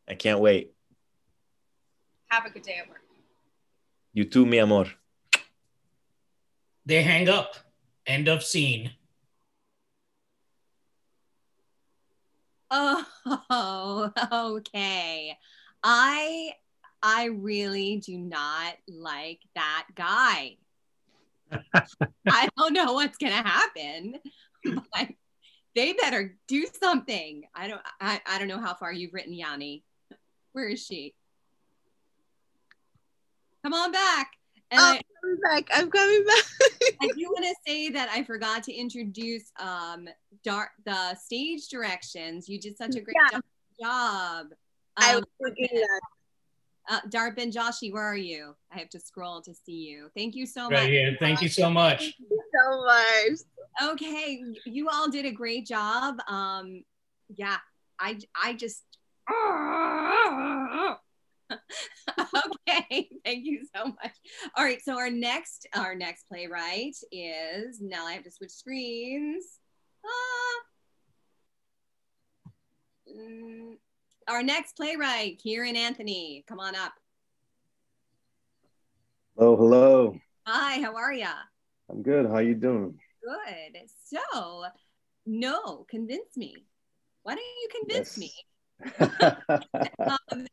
I can't wait. Have a good day at work. You too, mi amor. They hang up. End of scene. Oh, okay. I really do not like that guy. I don't know what's gonna happen, but they better do something. I don't know how far you've written Yanni. Where is she? Come on back. And I'm coming back. I do want to say that I forgot to introduce the stage directions. You did such a great job. I was looking at Darp and Joshi, where are you? I have to scroll to see you. Thank you so much. Right here. Thank you so much. Thank you so much. Okay, you all did a great job. Yeah, I just. Okay, thank you so much. All right, so our next playwright is, now I have to switch screens. Our next playwright, Kieran Anthony, come on up. Hello, hello. Hi, how are ya? I'm good. How you doing? Good. So, no, convince me. Why don't you convince me?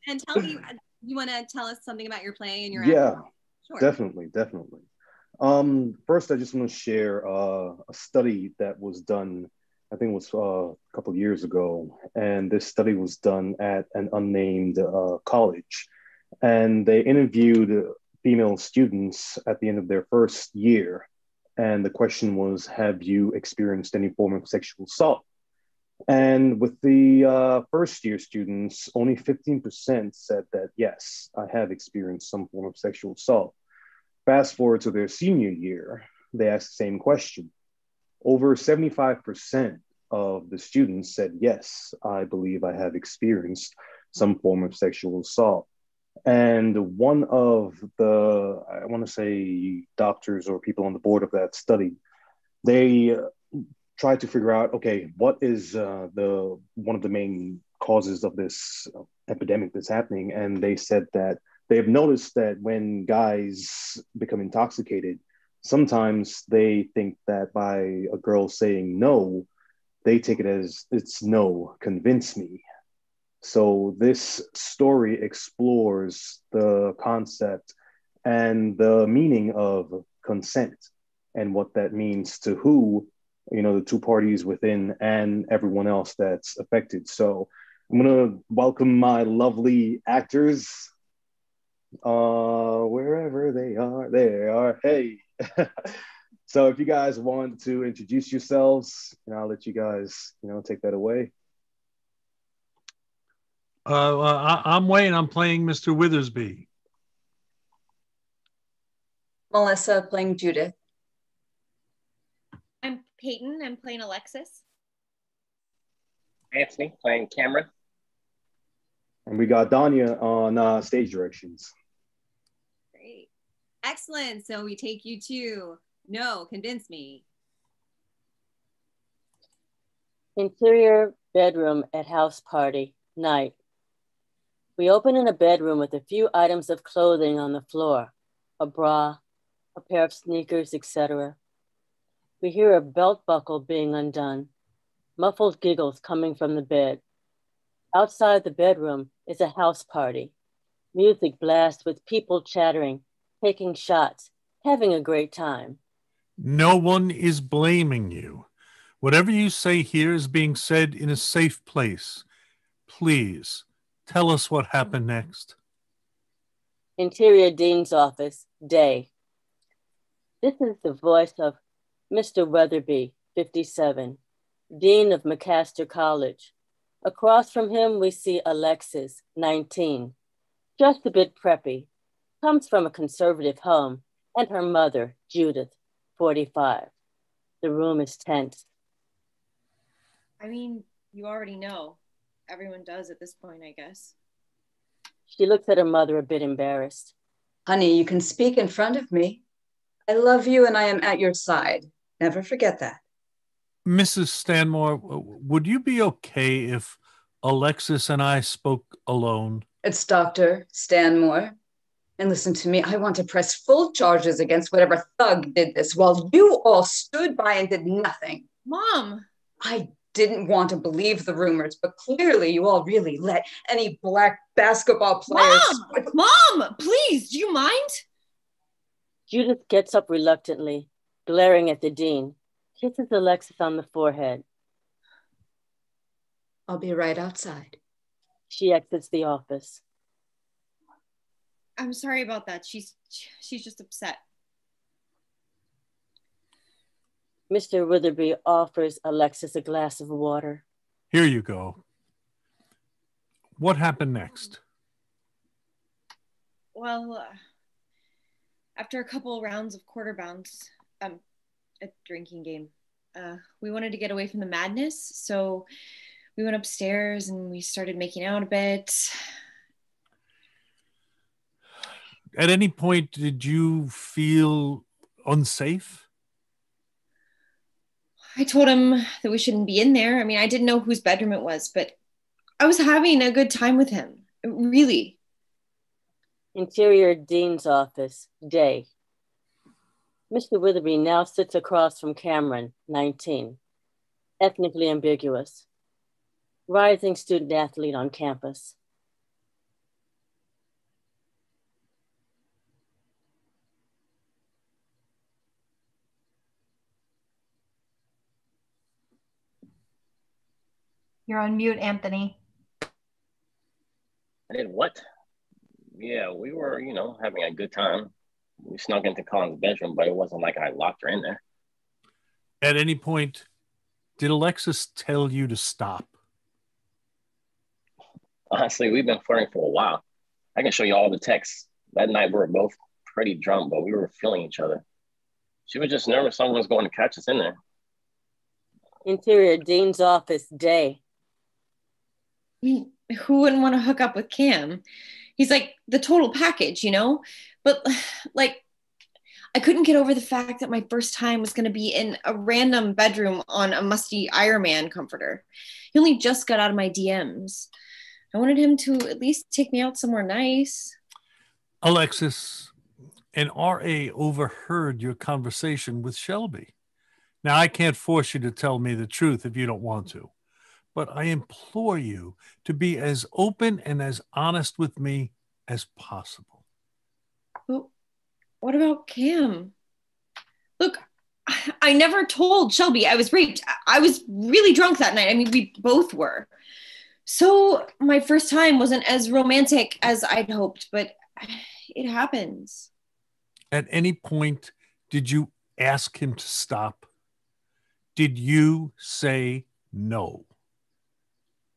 And tell me, you want to tell us something about your play and your Yeah, acting? Sure. definitely. First, I just want to share a study that was done, I think it was a couple of years ago, and this study was done at an unnamed college, and they interviewed female students at the end of their first year, and the question was, have you experienced any form of sexual assault? And with the first year students, only 15% said that, yes, I have experienced some form of sexual assault. Fast forward to their senior year, they asked the same question. Over 75% of the students said, yes, I believe I have experienced some form of sexual assault. And one of the, I want to say, doctors or people on the board of that study, they tried to figure out, okay, what is one of the main causes of this epidemic that's happening? And they said that they have noticed that when guys become intoxicated, sometimes they think that by a girl saying no, they take it as it's no, convince me. So this story explores the concept and the meaning of consent and what that means to who, the two parties within and everyone else that's affected. So I'm gonna welcome my lovely actors. Wherever they are, there they are. Hey. So if you guys want to introduce yourselves, I'll let you guys, take that away. I'm Wayne. I'm playing Mr. Withersby. Melissa playing Judith. I'm Peyton. I'm playing Alexis. Anthony playing Cameron. And we got Danya on stage directions. Great. Excellent. So we take you to No, Convince Me. Interior bedroom at house party, night. We open in a bedroom with a few items of clothing on the floor, a bra, a pair of sneakers, etc. We hear a belt buckle being undone, muffled giggles coming from the bed. Outside the bedroom is a house party. Music blasts with people chattering, taking shots, having a great time. No one is blaming you. Whatever you say here is being said in a safe place. Please, tell us what happened next. Interior Dean's office, day. This is the voice of Mr. Weatherby, 57, Dean of Macaster College. Across from him, we see Alexis, 19, just a bit preppy, comes from a conservative home, and her mother, Judith, 45. The room is tense. I mean, you already know. Everyone does at this point, I guess. She looks at her mother a bit embarrassed. Honey, you can speak in front of me. I love you and I am at your side. Never forget that. Mrs. Stanmore, would you be okay if Alexis and I spoke alone? It's Dr. Stanmore. And listen to me, I want to press full charges against whatever thug did this while you all stood by and did nothing. Mom! I didn't want to believe the rumors, but clearly you all really let any black basketball players... Mom! Please, do you mind? Judith gets up reluctantly, glaring at the dean, kisses Alexis on the forehead. I'll be right outside. She exits the office. I'm sorry about that. She's just upset. Mr. Witherby offers Alexis a glass of water. Here you go. What happened next? Well, after a couple rounds of quarter bounce, a drinking game, We wanted to get away from the madness, so we went upstairs and we started making out a bit. At any point, did you feel unsafe? I told him that we shouldn't be in there. I mean, I didn't know whose bedroom it was, but I was having a good time with him. Really. Interior Dean's office, day. Mr. Witherby now sits across from Cameron, 19, ethnically ambiguous, rising student athlete on campus. You're on mute, Anthony. I did what? Yeah, we were, having a good time. We snuck into Colin's bedroom, but it wasn't like I locked her in there. At any point, did Alexis tell you to stop? Honestly, we've been flirting for a while. I can show you all the texts. That night we were both pretty drunk, but we were feeling each other. She was just nervous someone was going to catch us in there. Interior Dean's office, day. I mean, who wouldn't want to hook up with Cam? He's like the total package, But like, I couldn't get over the fact that my first time was going to be in a random bedroom on a musty Iron Man comforter. He only just got out of my DMs. I wanted him to at least take me out somewhere nice. Alexis, an RA overheard your conversation with Shelby. Now, I can't force you to tell me the truth if you don't want to, but I implore you to be as open and as honest with me as possible. But what about Cam? Look, I never told Shelby I was raped. I was really drunk that night. I mean, we both were. So my first time wasn't as romantic as I'd hoped, but it happens. At any point, did you ask him to stop? Did you say no?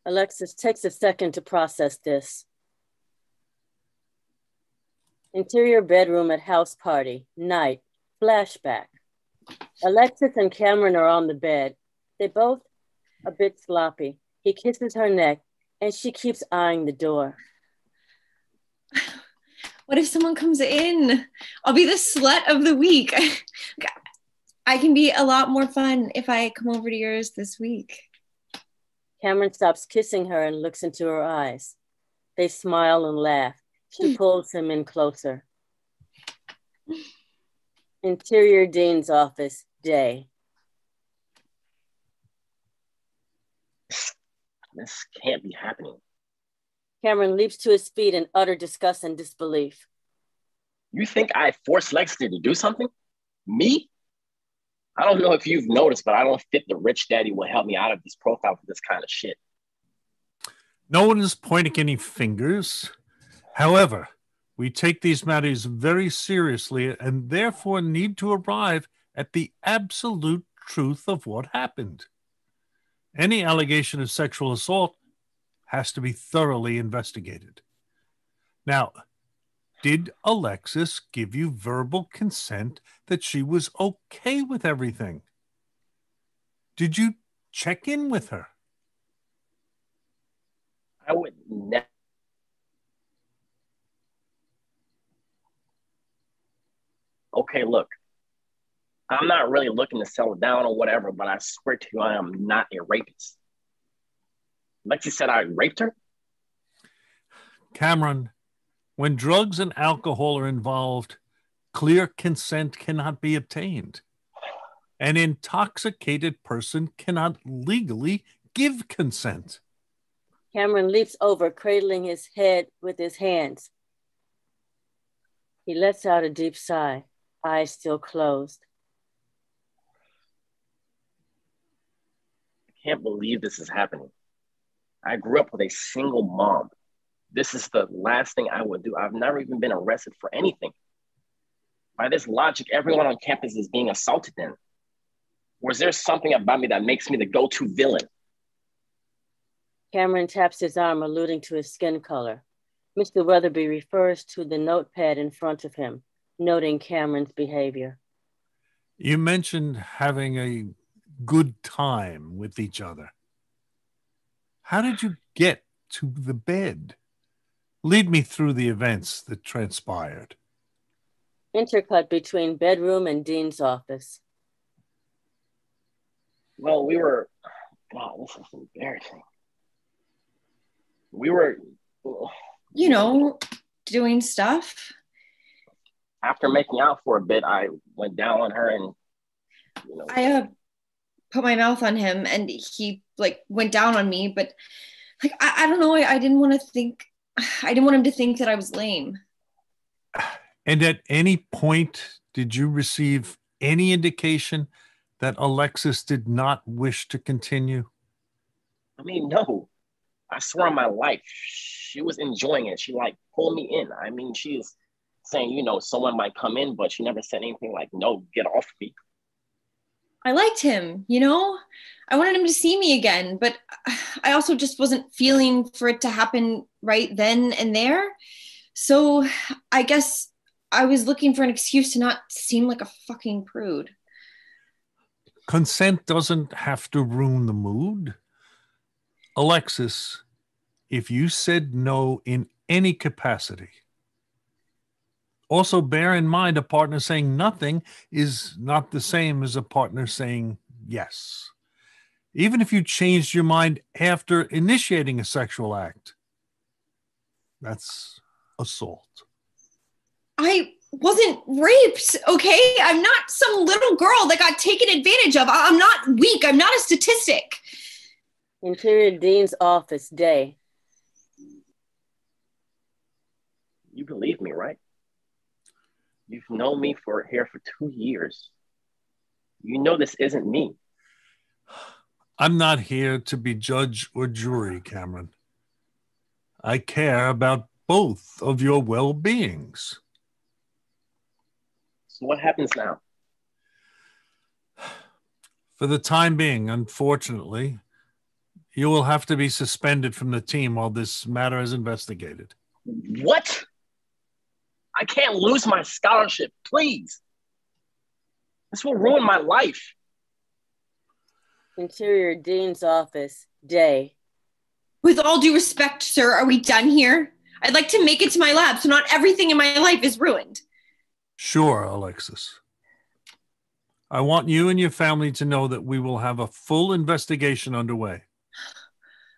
Alexis takes a second to process this. Interior bedroom at house party, night, flashback. Alexis and Cameron are on the bed. They both a bit sloppy. He kisses her neck and she keeps eyeing the door. What if someone comes in? I'll be the slut of the week. I can be a lot more fun if I come over to yours this week. Cameron stops kissing her and looks into her eyes. They smile and laugh. She pulls him in closer. Interior Dean's office, day. This can't be happening. Cameron leaps to his feet in utter disgust and disbelief. You think I forced Lexi to do something? Me? I don't know if you've noticed, but I don't fit the rich daddy will help me out of this profile for this kind of shit. No one is pointing any fingers. However, we take these matters very seriously and therefore need to arrive at the absolute truth of what happened. Any allegation of sexual assault has to be thoroughly investigated. Now, did Alexis give you verbal consent that she was okay with everything? Did you check in with her? I would never. Okay, look, I'm not really looking to settle down or whatever, but I swear to you, I am not a rapist. Lexi said I raped her? Cameron, when drugs and alcohol are involved, clear consent cannot be obtained. An intoxicated person cannot legally give consent. Cameron leaps over, cradling his head with his hands. He lets out a deep sigh, eyes still closed. I can't believe this is happening. I grew up with a single mom. This is the last thing I would do. I've never even been arrested for anything. By this logic, everyone on campus is being assaulted then. Or is there something about me that makes me the go-to villain? Cameron taps his arm, alluding to his skin color. Mr. Weatherby refers to the notepad in front of him, noting Cameron's behavior. You mentioned having a good time with each other. How did you get to the bed? Lead me through the events that transpired. Intercut between bedroom and dean's office. Well, we were, God, this is embarrassing. We were, you know, doing stuff. After making out for a bit, I went down on her and, you know. I put my mouth on him and he like went down on me, but like, I don't know. I didn't want him to think that I was lame. And at any point, did you receive any indication that Alexis did not wish to continue? I mean, no. I swear on my life, she was enjoying it. She like pulled me in. I mean, she is saying, you know, someone might come in, but she never said anything like, no, get off me. I liked him, you know? I wanted him to see me again, but I also just wasn't feeling for it to happen right then and there. So I guess I was looking for an excuse to not seem like a fucking prude. Consent doesn't have to ruin the mood. Alexis, if you said no in any capacity, also bear in mind a partner saying nothing is not the same as a partner saying yes. Even if you changed your mind after initiating a sexual act, that's assault. I wasn't raped, okay? I'm not some little girl that got taken advantage of. I'm not weak. I'm not a statistic. Interior Dean's office, day. You believe me, right? You've known me for 2 years. You know this isn't me. I'm not here to be judge or jury, Cameron. I care about both of your well-beings. So what happens now? For the time being, unfortunately, you will have to be suspended from the team while this matter is investigated. What? I can't lose my scholarship, please. This will ruin my life. Interior Dean's office, day. With all due respect, sir, are we done here? I'd like to make it to my lab so not everything in my life is ruined. Sure, Alexis. I want you and your family to know that we will have a full investigation underway.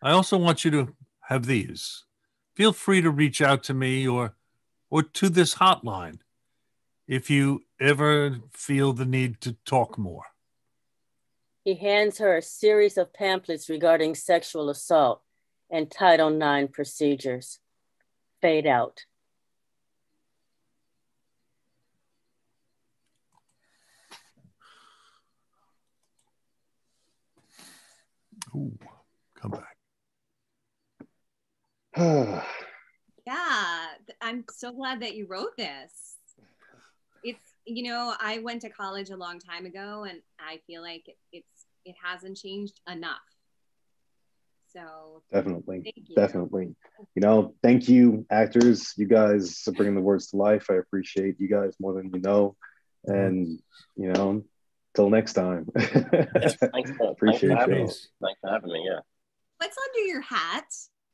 I also want you to have these. Feel free to reach out to me or to this hotline if you ever feel the need to talk more. He hands her a series of pamphlets regarding sexual assault and Title IX procedures. Fade out. Ooh, come back. Yeah, I'm so glad that you wrote this. It's, you know, I went to college a long time ago and I feel like it hasn't changed enough. So definitely. You know, thank you, actors. You guys are bringing the words to life. I appreciate you guys more than you know. And, you know, till next time. Thanks for having me, yeah. What's under your hat,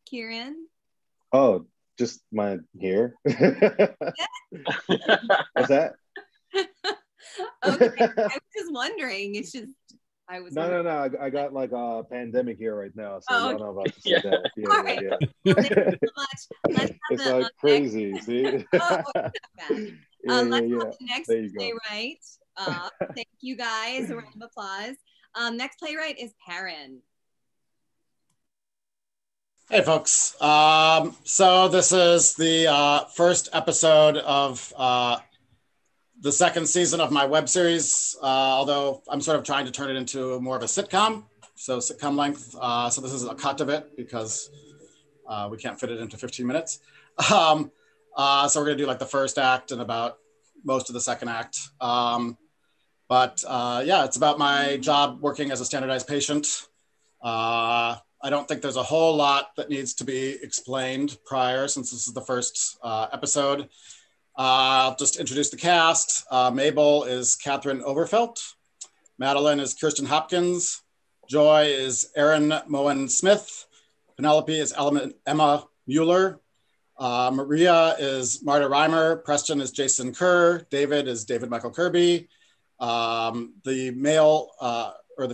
Kieran? Oh, just my hair. What's that? Okay, I was just wondering. It's just I was. No. I got like a pandemic here right now, so I don't know about to yeah. that. Yeah, all right. yeah. Well, thank you so much. Let's have It's like crazy. See? Oh, it's not bad. Let's have the next There you go. playwright. Thank you guys. A round of applause. Next playwright is Perrin. Hey folks, so this is the first episode of the second season of my web series, although I'm sort of trying to turn it into more of a sitcom, so sitcom length. So this is a cut of it because we can't fit it into 15 minutes. So we're gonna do like the first act and about most of the second act. But yeah, it's about my job working as a standardized patient. I don't think there's a whole lot that needs to be explained prior since this is the first episode. I'll just introduce the cast. Mabel is Catherine Overfelt. Madeline is Kirsten Hopkins. Joy is Erin Mohan Smith. Penelope is Emma Mueller. Maria is Marta Reimer. Preston is Jason Kerr. David is David Michael Kirby. The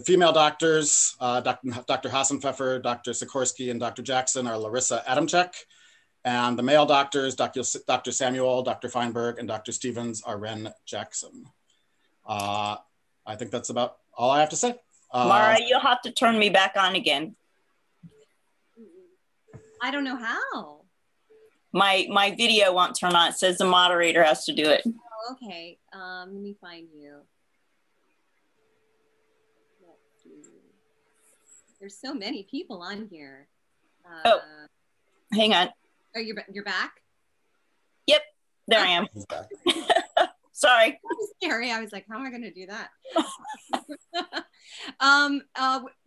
female doctors, Dr. Hassenpfeffer, Dr. Sikorsky, and Dr. Jackson are Larissa Adamczyk. And the male doctors, Dr. Samuel, Dr. Feinberg, and Dr. Stevens are Ren Jackson. I think that's about all I have to say. Mara, you'll have to turn me back on again. I don't know how. My video won't turn on. It says the moderator has to do it. Oh, okay. Let me find you. Let's see. There's so many people on here. Hang on. Oh, you're back? Yep, there I am. Sorry. That was scary. I was like, how am I going to do that?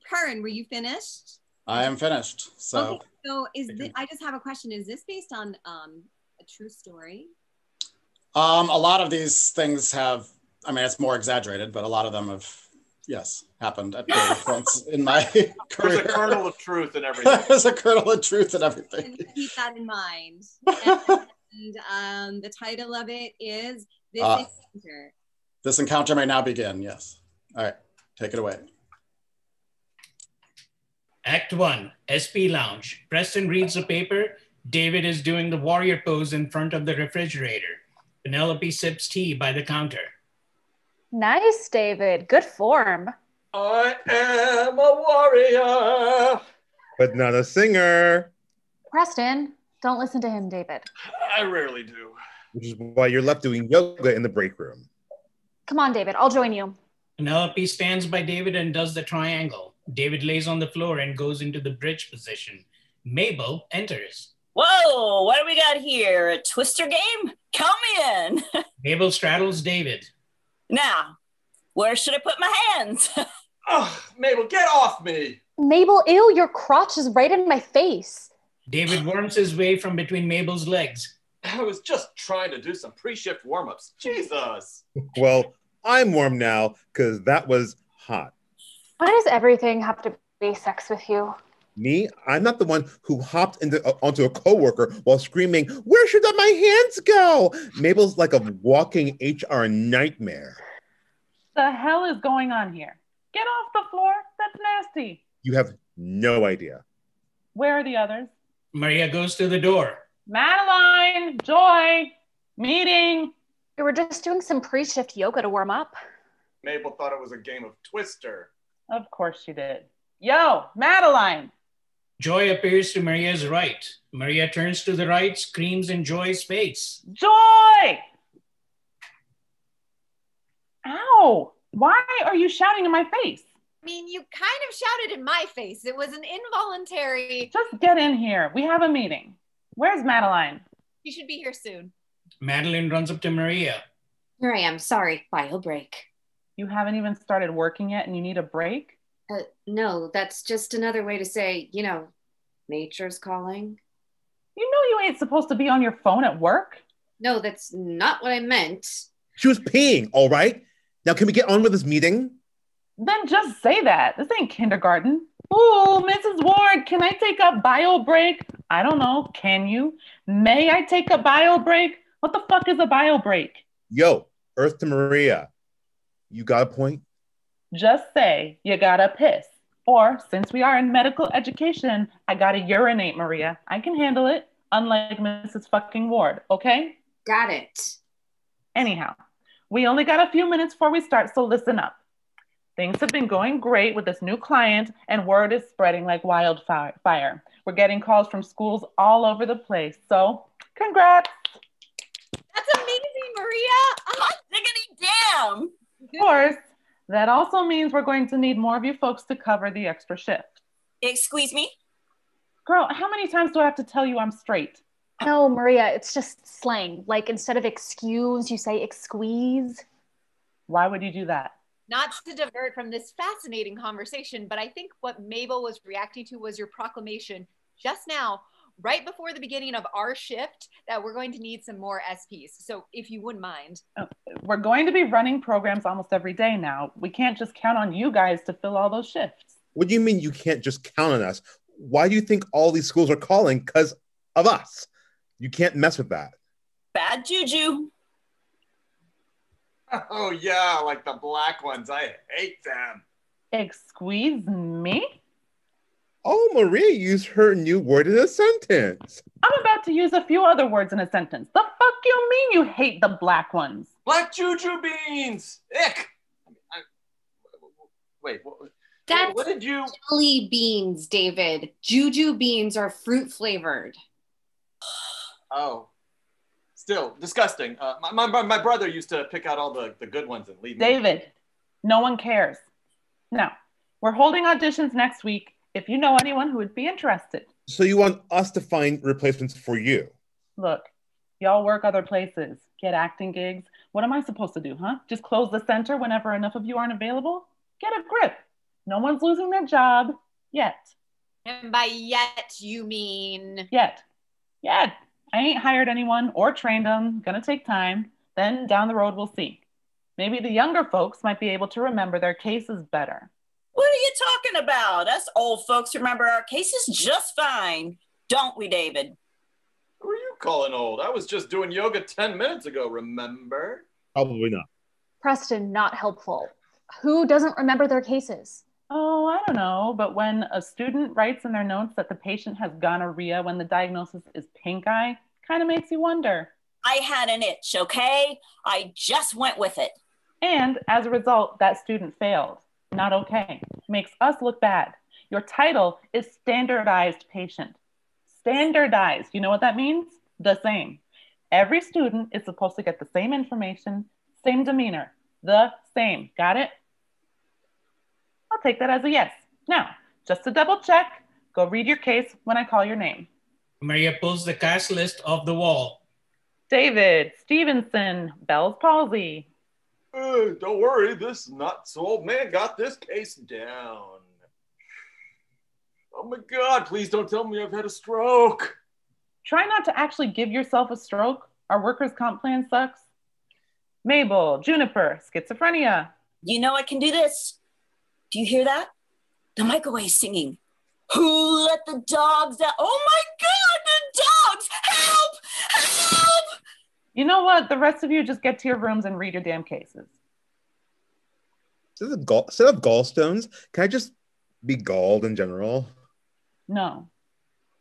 Karen, were you finished? I am finished. So, okay, so I just have a question. Is this based on a true story? a lot of these things have, I mean, it's more exaggerated, but a lot of them have, yes, happened at various points in my career. There's a kernel of truth in everything. There's a kernel of truth in everything. And keep that in mind. And the title of it is This Encounter. This encounter may now begin, yes. All right, take it away. Act 1, SP Lounge. Preston reads the paper. David is doing the warrior pose in front of the refrigerator. Penelope sips tea by the counter. Nice, David. Good form. I am a warrior. But not a singer. Preston, don't listen to him, David. I rarely do. Which is why you're left doing yoga in the break room. Come on, David. I'll join you. Penelope stands by David and does the triangle. David lays on the floor and goes into the bridge position. Mabel enters. Whoa, what do we got here? A twister game? Count me in. Mabel straddles David. Now, where should I put my hands? Oh, Mabel, get off me. Mabel, ew, your crotch is right in my face. David worms his way from between Mabel's legs. I was just trying to do some pre-shift warm-ups. Jesus. Well, I'm warm now because that was hot. Why does everything have to be sex with you? Me? I'm not the one who hopped onto a coworker while screaming, "Where should my hands go?" Mabel's like a walking HR nightmare. The hell is going on here? Get off the floor. That's nasty. You have no idea. Where are the others? Maria goes to the door. Madeline, Joy, meeting. We were just doing some pre-shift yoga to warm up. Mabel thought it was a game of Twister. Of course she did. Yo, Madeline. Joy appears to Maria's right. Maria turns to the right, screams in Joy's face. Joy! Ow! Why are you shouting in my face? I mean, you kind of shouted in my face. It was an involuntary... Just get in here. We have a meeting. Where's Madeline? She should be here soon. Madeline runs up to Maria. Here I am. Sorry. Bio break. You haven't even started working yet and you need a break? No, that's just another way to say, you know, nature's calling. You know you ain't supposed to be on your phone at work. No, that's not what I meant. She was peeing, all right? Now can we get on with this meeting? Then just say that. This ain't kindergarten. Ooh, Mrs. Ward, can I take a bio break? I don't know. Can you? May I take a bio break? What the fuck is a bio break? Yo, Earth to Maria. You got a point? Just say you gotta piss. Or, since we are in medical education, I gotta urinate, Maria. I can handle it, unlike Mrs. fucking Ward, okay? Got it. Anyhow, we only got a few minutes before we start, so listen up. Things have been going great with this new client, and word is spreading like wildfire. We're getting calls from schools all over the place, so congrats. That's amazing, Maria. Hot diggity damn. Of course. That also means we're going to need more of you folks to cover the extra shift. Excuse me? Girl, how many times do I have to tell you I'm straight? No, Maria, it's just slang. Like instead of excuse, you say exqueeze. Why would you do that? Not to divert from this fascinating conversation, but I think what Mabel was reacting to was your proclamation just now. right before the beginning of our shift that we're going to need some more SPs. So if you wouldn't mind. We're going to be running programs almost every day now. We can't just count on you guys to fill all those shifts. What do you mean you can't just count on us? Why do you think all these schools are calling? Because of us. You can't mess with that. Bad juju. Oh yeah, like the black ones. I hate them. Excuse me? Oh, Maria used her new word in a sentence. I'm about to use a few other words in a sentence. The fuck you mean you hate the black ones? Black juju beans. Ick. Wait, That's what did you? jelly beans, David. Juju beans are fruit flavored. Oh, still disgusting. My brother used to pick out all the good ones and leave me. David, no one cares. Now, we're holding auditions next week if you know anyone who would be interested. So you want us to find replacements for you? Look, y'all work other places, get acting gigs. What am I supposed to do, huh? Just close the center whenever enough of you aren't available? Get a grip. No one's losing their job yet. And by yet, you mean? Yet. I ain't hired anyone or trained them. Gonna take time. Then down the road, we'll see. Maybe the younger folks might be able to remember their cases better. What are you talking about? Us old folks remember our cases just fine. Don't we, David? Who are you calling old? I was just doing yoga 10 minutes ago, remember? Probably not. Preston, not helpful. Who doesn't remember their cases? Oh, I don't know. But when a student writes in their notes that the patient has gonorrhea when the diagnosis is pink eye, kind of makes you wonder. I had an itch, okay? I just went with it. And as a result, that student failed. Not okay. Makes us look bad. Your title is standardized patient. Standardized. You know what that means? The same. Every student is supposed to get the same information, same demeanor, the same. Got it? I'll take that as a yes. Now, just to double check, go read your case when I call your name. Maria pulls the cast list off the wall. David Stevenson, Bell's palsy. Don't worry, this not-so-old man got this case down. Oh my God, please don't tell me I've had a stroke. Try not to actually give yourself a stroke. Our workers' comp plan sucks. Mabel, Juniper, schizophrenia. You know I can do this. Do you hear that? The microwave singing. Who let the dogs out? Oh my God, the dogs! Help! Help! You know what? The rest of you just get to your rooms and read your damn cases. Instead of gallstones, can I just be galled in general? No.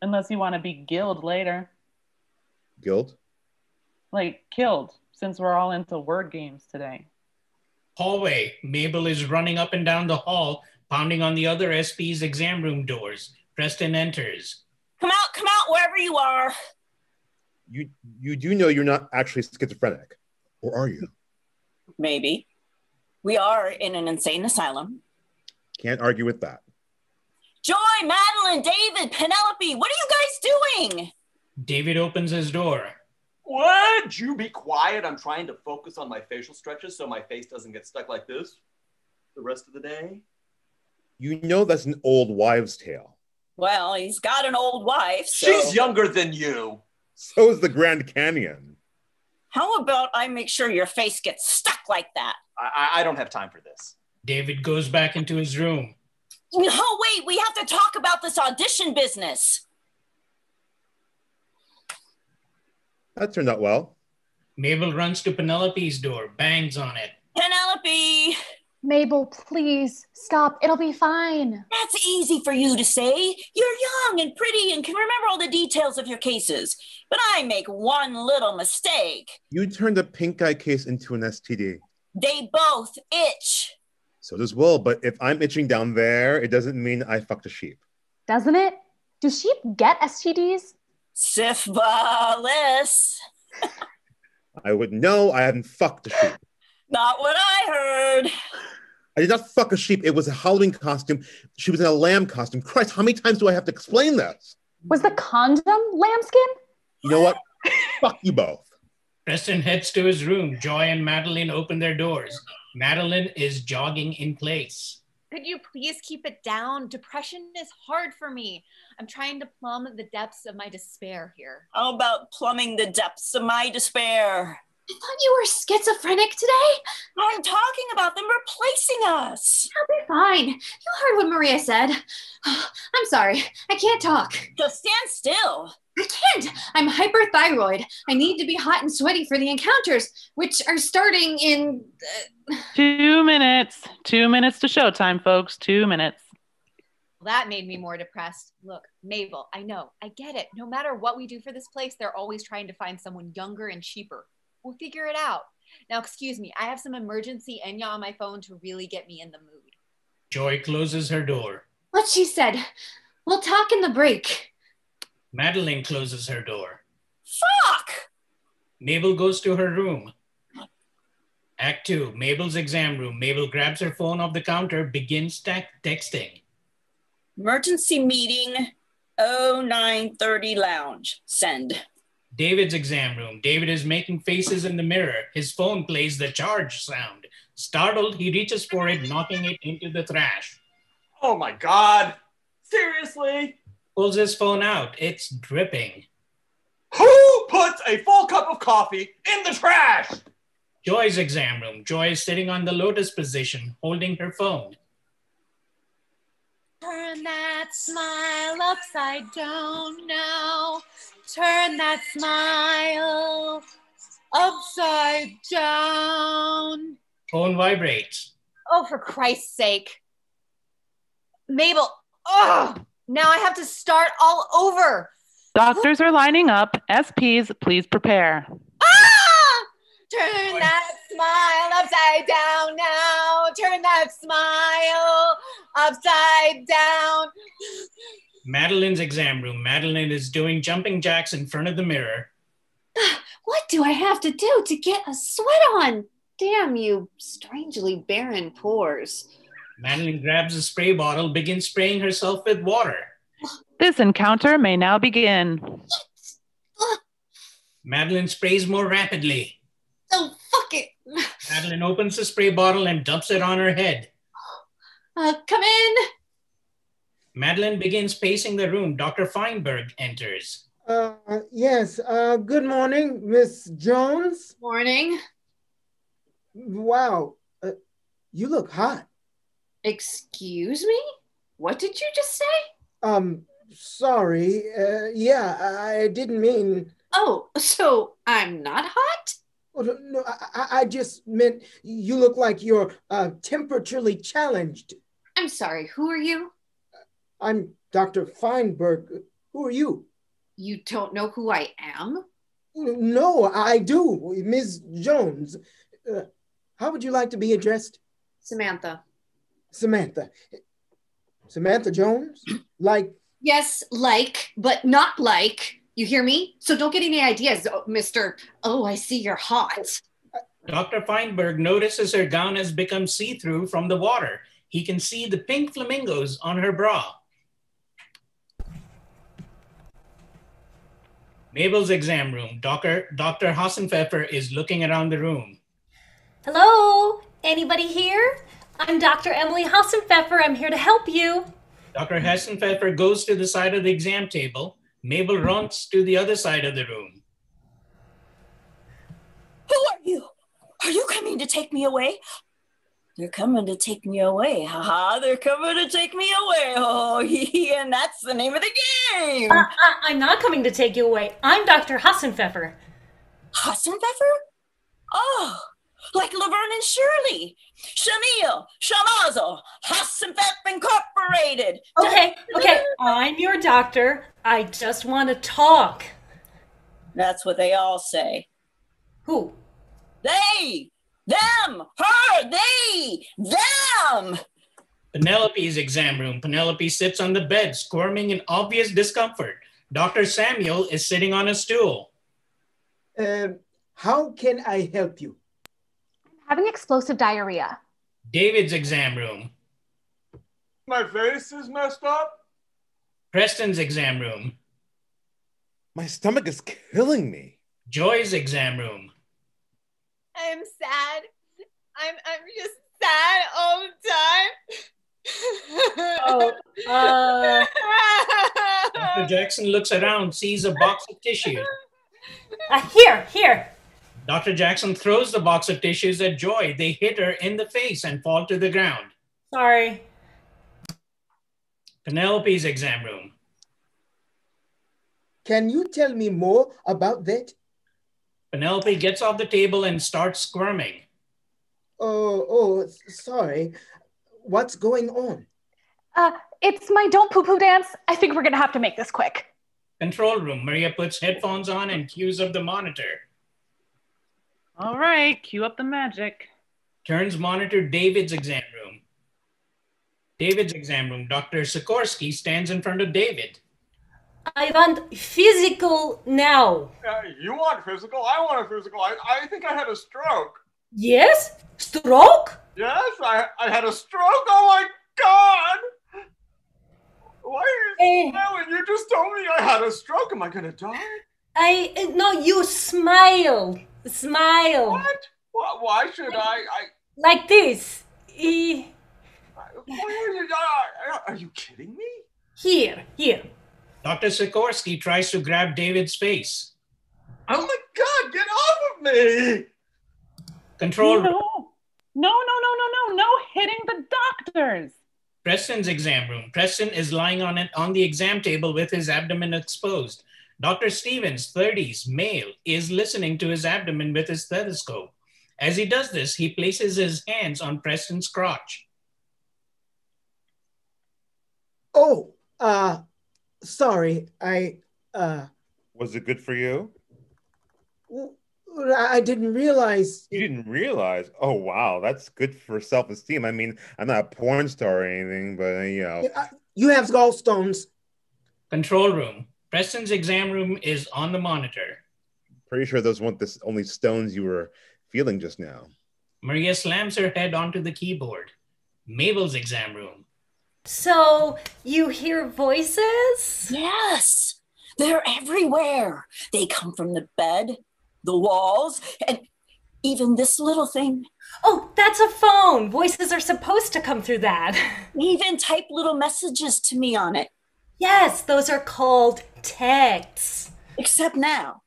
Unless you want to be gilled later. Guild? Like killed, since we're all into word games today. Hallway. Mabel is running up and down the hall, pounding on the other SP's exam room doors. Preston enters. Come out, wherever you are. You do know you're not actually schizophrenic, or are you? Maybe. We are in an insane asylum. Can't argue with that. Joy, Madeline, David, Penelope, what are you guys doing? David opens his door. Would you be quiet? I'm trying to focus on my facial stretches so my face doesn't get stuck like this the rest of the day. You know that's an old wives' tale. Well, he's got an old wife, so... She's younger than you. So is the Grand Canyon. How about I make sure your face gets stuck like that? I don't have time for this. David goes back into his room. No, wait, we have to talk about this audition business. That turned out well. Mabel runs to Penelope's door, bangs on it. Penelope! Mabel, please stop. It'll be fine. That's easy for you to say. You're young and pretty and can remember all the details of your cases. But I make one little mistake. You turned a pink eye case into an STD. They both itch. So does Will, but if I'm itching down there, it doesn't mean I fucked a sheep. Doesn't it? Do sheep get STDs? Syphilis. I would know I hadn't fucked a sheep. Not what I heard. I did not fuck a sheep. It was a Halloween costume. She was in a lamb costume. Christ, how many times do I have to explain this? Was the condom lambskin? You know what? Fuck you both. Preston heads to his room. Joy and Madeline open their doors. Madeline is jogging in place. Could you please keep it down? Depression is hard for me. I'm trying to plumb the depths of my despair here. How about plumbing the depths of my despair? I thought you were schizophrenic today. I'm talking about them replacing us. I'll be fine. You heard what Maria said. I'm sorry. I can't talk. Just stand still. I can't. I'm hyperthyroid. I need to be hot and sweaty for the encounters, which are starting in... 2 minutes. 2 minutes to showtime, folks. 2 minutes. That made me more depressed. Look, Mabel, I know. I get it. No matter what we do for this place, they're always trying to find someone younger and cheaper. We'll figure it out. Now, excuse me. I have some emergency Enya on my phone to really get me in the mood. Joy closes her door. What she said. We'll talk in the break. Madeline closes her door. Fuck! Mabel goes to her room. Act 2, Mabel's exam room. Mabel grabs her phone off the counter, begins texting. Emergency meeting, 0930 lounge. Send. David's exam room. David is making faces in the mirror. His phone plays the charge sound. Startled, he reaches for it, knocking it into the trash. Oh my God. Seriously? Pulls his phone out. It's dripping. Who puts a full cup of coffee in the trash? Joy's exam room. Joy is sitting on the lotus position, holding her phone. Turn that smile upside down now. Turn that smile upside down. Phone vibrates. Oh, for Christ's sake. Mabel, oh, now I have to start all over. Doctors are lining up. SPs, please prepare. Ah! Turn that smile upside down now. Turn that smile upside down. Madeline's exam room. Madeline is doing jumping jacks in front of the mirror. What do I have to do to get a sweat on? Damn you, strangely barren pores. Madeline grabs a spray bottle, begins spraying herself with water. This encounter may now begin. Madeline sprays more rapidly. Oh, fuck it. Madeline opens the spray bottle and dumps it on her head. Come in. Madeline begins pacing the room. Dr. Feinberg enters. Yes. Good morning, Miss Jones. Morning. Wow. You look hot. Excuse me? What did you just say? Sorry. Yeah, I didn't mean... Oh, so I'm not hot? Well, no, I just meant you look like you're temperaturely challenged. I'm sorry, who are you? I'm Dr. Feinberg. Who are you? You don't know who I am? No, I do, Ms. Jones. How would you like to be addressed? Samantha. Samantha. Samantha Jones? Like? Yes, like, but not like. You hear me? So don't get any ideas, Mr. Oh, I see you're hot. Dr. Feinberg notices her gown has become see-through from the water. He can see the pink flamingos on her bra. Mabel's exam room. Dr. Hassenpfeffer is looking around the room. Hello? Anybody here? I'm Dr. Emily Hassenpfeffer. I'm here to help you. Dr. Hassenpfeffer goes to the side of the exam table. Mabel runs to the other side of the room. Who are you? Are you coming to take me away? They're coming to take me away. Haha, they're coming to take me away. Oh, and that's the name of the game. I'm not coming to take you away. I'm Dr. Hassenpfeffer. Hassenpfeffer? Oh, like Laverne and Shirley. Shamil, Shamazo, Hassenpfeffer Incorporated. Okay. I'm your doctor. I just want to talk. That's what they all say. Who? They, them, her, they, them. Penelope's exam room. Penelope sits on the bed, squirming in obvious discomfort. Dr. Samuel is sitting on a stool. How can I help you? I'm having explosive diarrhea. David's exam room. My face is messed up. Preston's exam room. My stomach is killing me. Joy's exam room. I'm sad. I'm just sad all the time. Oh, Dr. Jackson looks around, sees a box of tissues. Here. Dr. Jackson throws the box of tissues at Joy. They hit her in the face and fall to the ground. Sorry. Penelope's exam room. Can you tell me more about that? Penelope gets off the table and starts squirming. Sorry. What's going on? It's my don't poo-poo dance. I think we're gonna have to make this quick. Control room. Maria puts headphones on and cues up the monitor. All right, cue up the magic. Turns monitor David's exam room. David's exam room. Dr. Sikorsky stands in front of David. I want physical now. You want physical? I want a physical. I think I had a stroke. Yes? Stroke? Yes, I had a stroke. Oh my God! Why are you smiling? You just told me I had a stroke. Am I gonna die? No, you smile. Smile. What? Why should I? Like this. Are you kidding me? Here. Dr. Sikorsky tries to grab David's face. Oh my God, get off of me! Control room. No hitting the doctors. Preston's exam room. Preston is lying on the exam table with his abdomen exposed. Dr. Stevens, 30s, male, is listening to his abdomen with his stethoscope. As he does this, he places his hands on Preston's crotch. Sorry. Was it good for you? I didn't realize. You didn't realize? Oh, wow. That's good for self-esteem. I mean, I'm not a porn star or anything, but, you know. You have gallstones. Control room. Preston's exam room is on the monitor. Pretty sure those weren't the only stones you were feeling just now. Maria slams her head onto the keyboard. Mabel's exam room. So, you hear voices? Yes, they're everywhere. They come from the bed, the walls, and even this little thing. Oh, that's a phone. Voices are supposed to come through that. They even type little messages to me on it. Yes, those are called texts. Except now,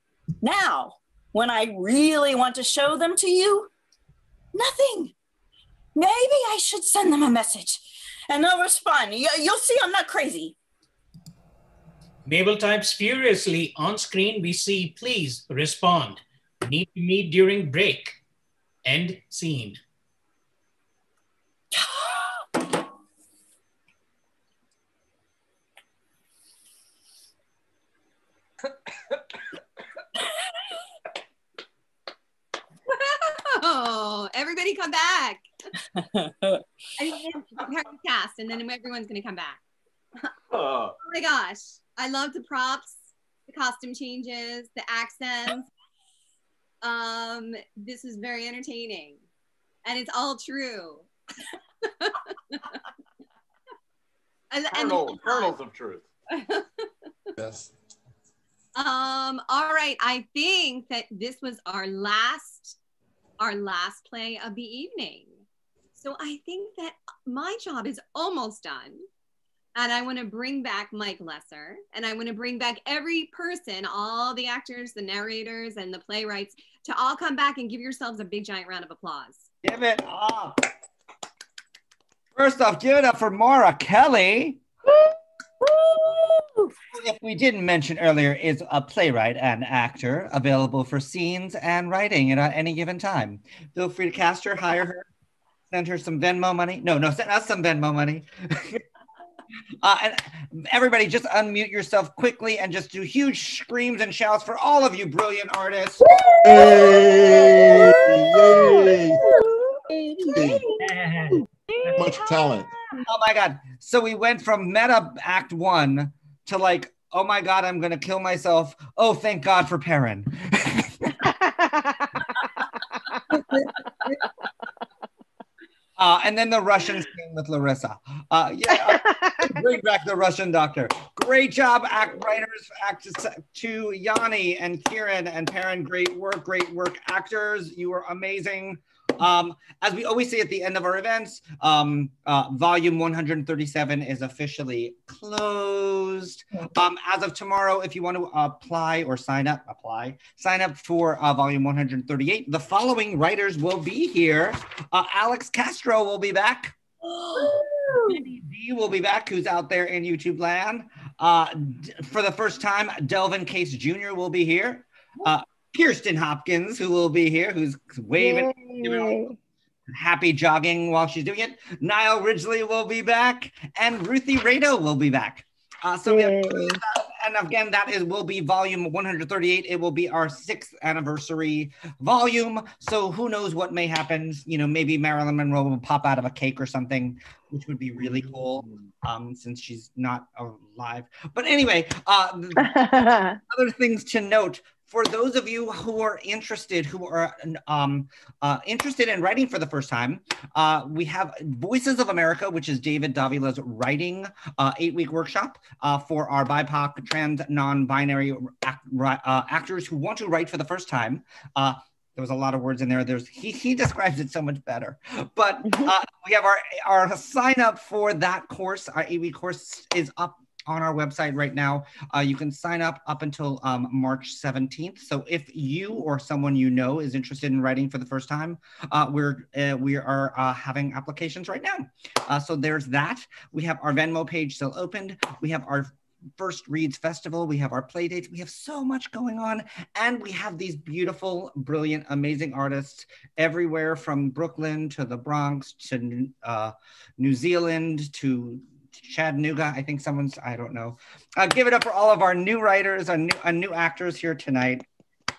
when I really want to show them to you, nothing. Maybe I should send them a message. And they'll respond. You'll see I'm not crazy. Mabel types furiously. On screen, we see, please respond. Need to meet during break. End scene. Oh, everybody come back. I mean, prepare the cast, and then everyone's going to come back. Oh my gosh. I love the props, the costume changes, the accents. This is very entertaining. And it's all true. Kernels of truth. Yes. All right. I think that this was our last play of the evening. So I think that my job is almost done. And I want to bring back Mike Lesser, and I want to bring back every person, all the actors, the narrators, and the playwrights, to all come back and give yourselves a big giant round of applause. Give it up. First off, give it up for Maura Kelly. If we didn't mention earlier, is a playwright and actor available for scenes and writing at any given time. Feel free to cast her, hire her, send her some Venmo money. No, send us some Venmo money. And everybody just unmute yourself quickly and just do huge screams and shouts for all of you brilliant artists. Yay! Much talent. Oh my God. So we went from meta act 1 to like, oh my God, I'm going to kill myself. Oh, thank God for Perrin. And then the Russian scene with Larissa. Bring back the Russian doctor. Great job, writers, actors, to Yanni and Kieran and Perrin. Great work, actors. You were amazing. As we always say at the end of our events, volume 137 is officially closed. As of tomorrow, if you want to apply or sign up for volume 138, the following writers will be here. Alex Castro will be back. Benny D will be back, who's out there in YouTube land. For the first time, Delvin Case Jr. will be here. Kirsten Hopkins, who will be here, who's waving, happy jogging while she's doing it. Niall Ridgely will be back, and Ruthie Rado will be back. So we have, and again, will be volume 138. It will be our 6th anniversary volume. So who knows what may happen? You know, maybe Marilyn Monroe will pop out of a cake or something, which would be really cool, since she's not alive. But anyway, other things to note. For those of you who are interested, interested in writing for the first time, we have Voices of America, which is David Davila's writing 8-week workshop for our BIPOC, trans, non-binary actors who want to write for the first time. There was a lot of words in there. He describes it so much better. But we have our sign up for that course. Our 8-week course is up on our website right now. You can sign up until March 17th. So if you or someone you know is interested in writing for the first time, we are having applications right now. So there's that. We have our Venmo page still opened. We have our First Reads Festival. We have our play dates. We have so much going on. And we have these beautiful, brilliant, amazing artists everywhere from Brooklyn to the Bronx to New Zealand to Chattanooga. I think I don't know. Give it up for all of our new writers, our new actors here tonight.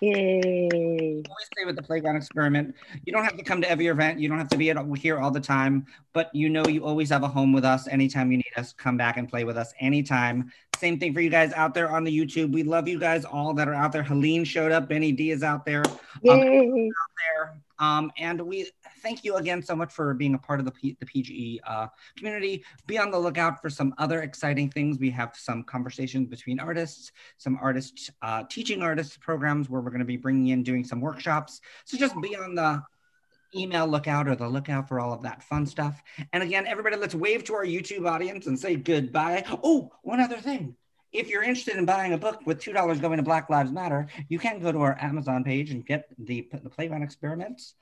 Yay. Always stay with the Playground Experiment. You don't have to come to every event. You don't have to be here all the time, but you know you always have a home with us. Anytime you need us, come back and play with us anytime. Same thing for you guys out there on the YouTube. We love you guys all that are out there. Helene showed up. Benny D is out there. And we thank you again so much for being a part of the PGE community. Be on the lookout for some other exciting things. We have some conversations between artists, some artists, teaching artists programs where we're going to be bringing in, doing some workshops. So just be on the email lookout or the lookout for all of that fun stuff. And again, everybody, let's wave to our YouTube audience and say goodbye. Oh, one other thing. If you're interested in buying a book with $2 going to Black Lives Matter, you can go to our Amazon page and get the Playground Experiments,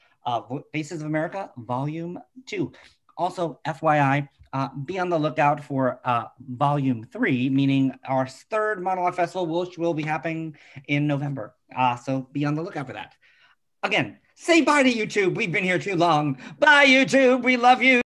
Faces of America, Volume 2. Also, FYI, be on the lookout for Volume 3, meaning our 3rd Monologue Festival, which will be happening in November. So be on the lookout for that. Again, say bye to YouTube. We've been here too long. Bye, YouTube. We love you.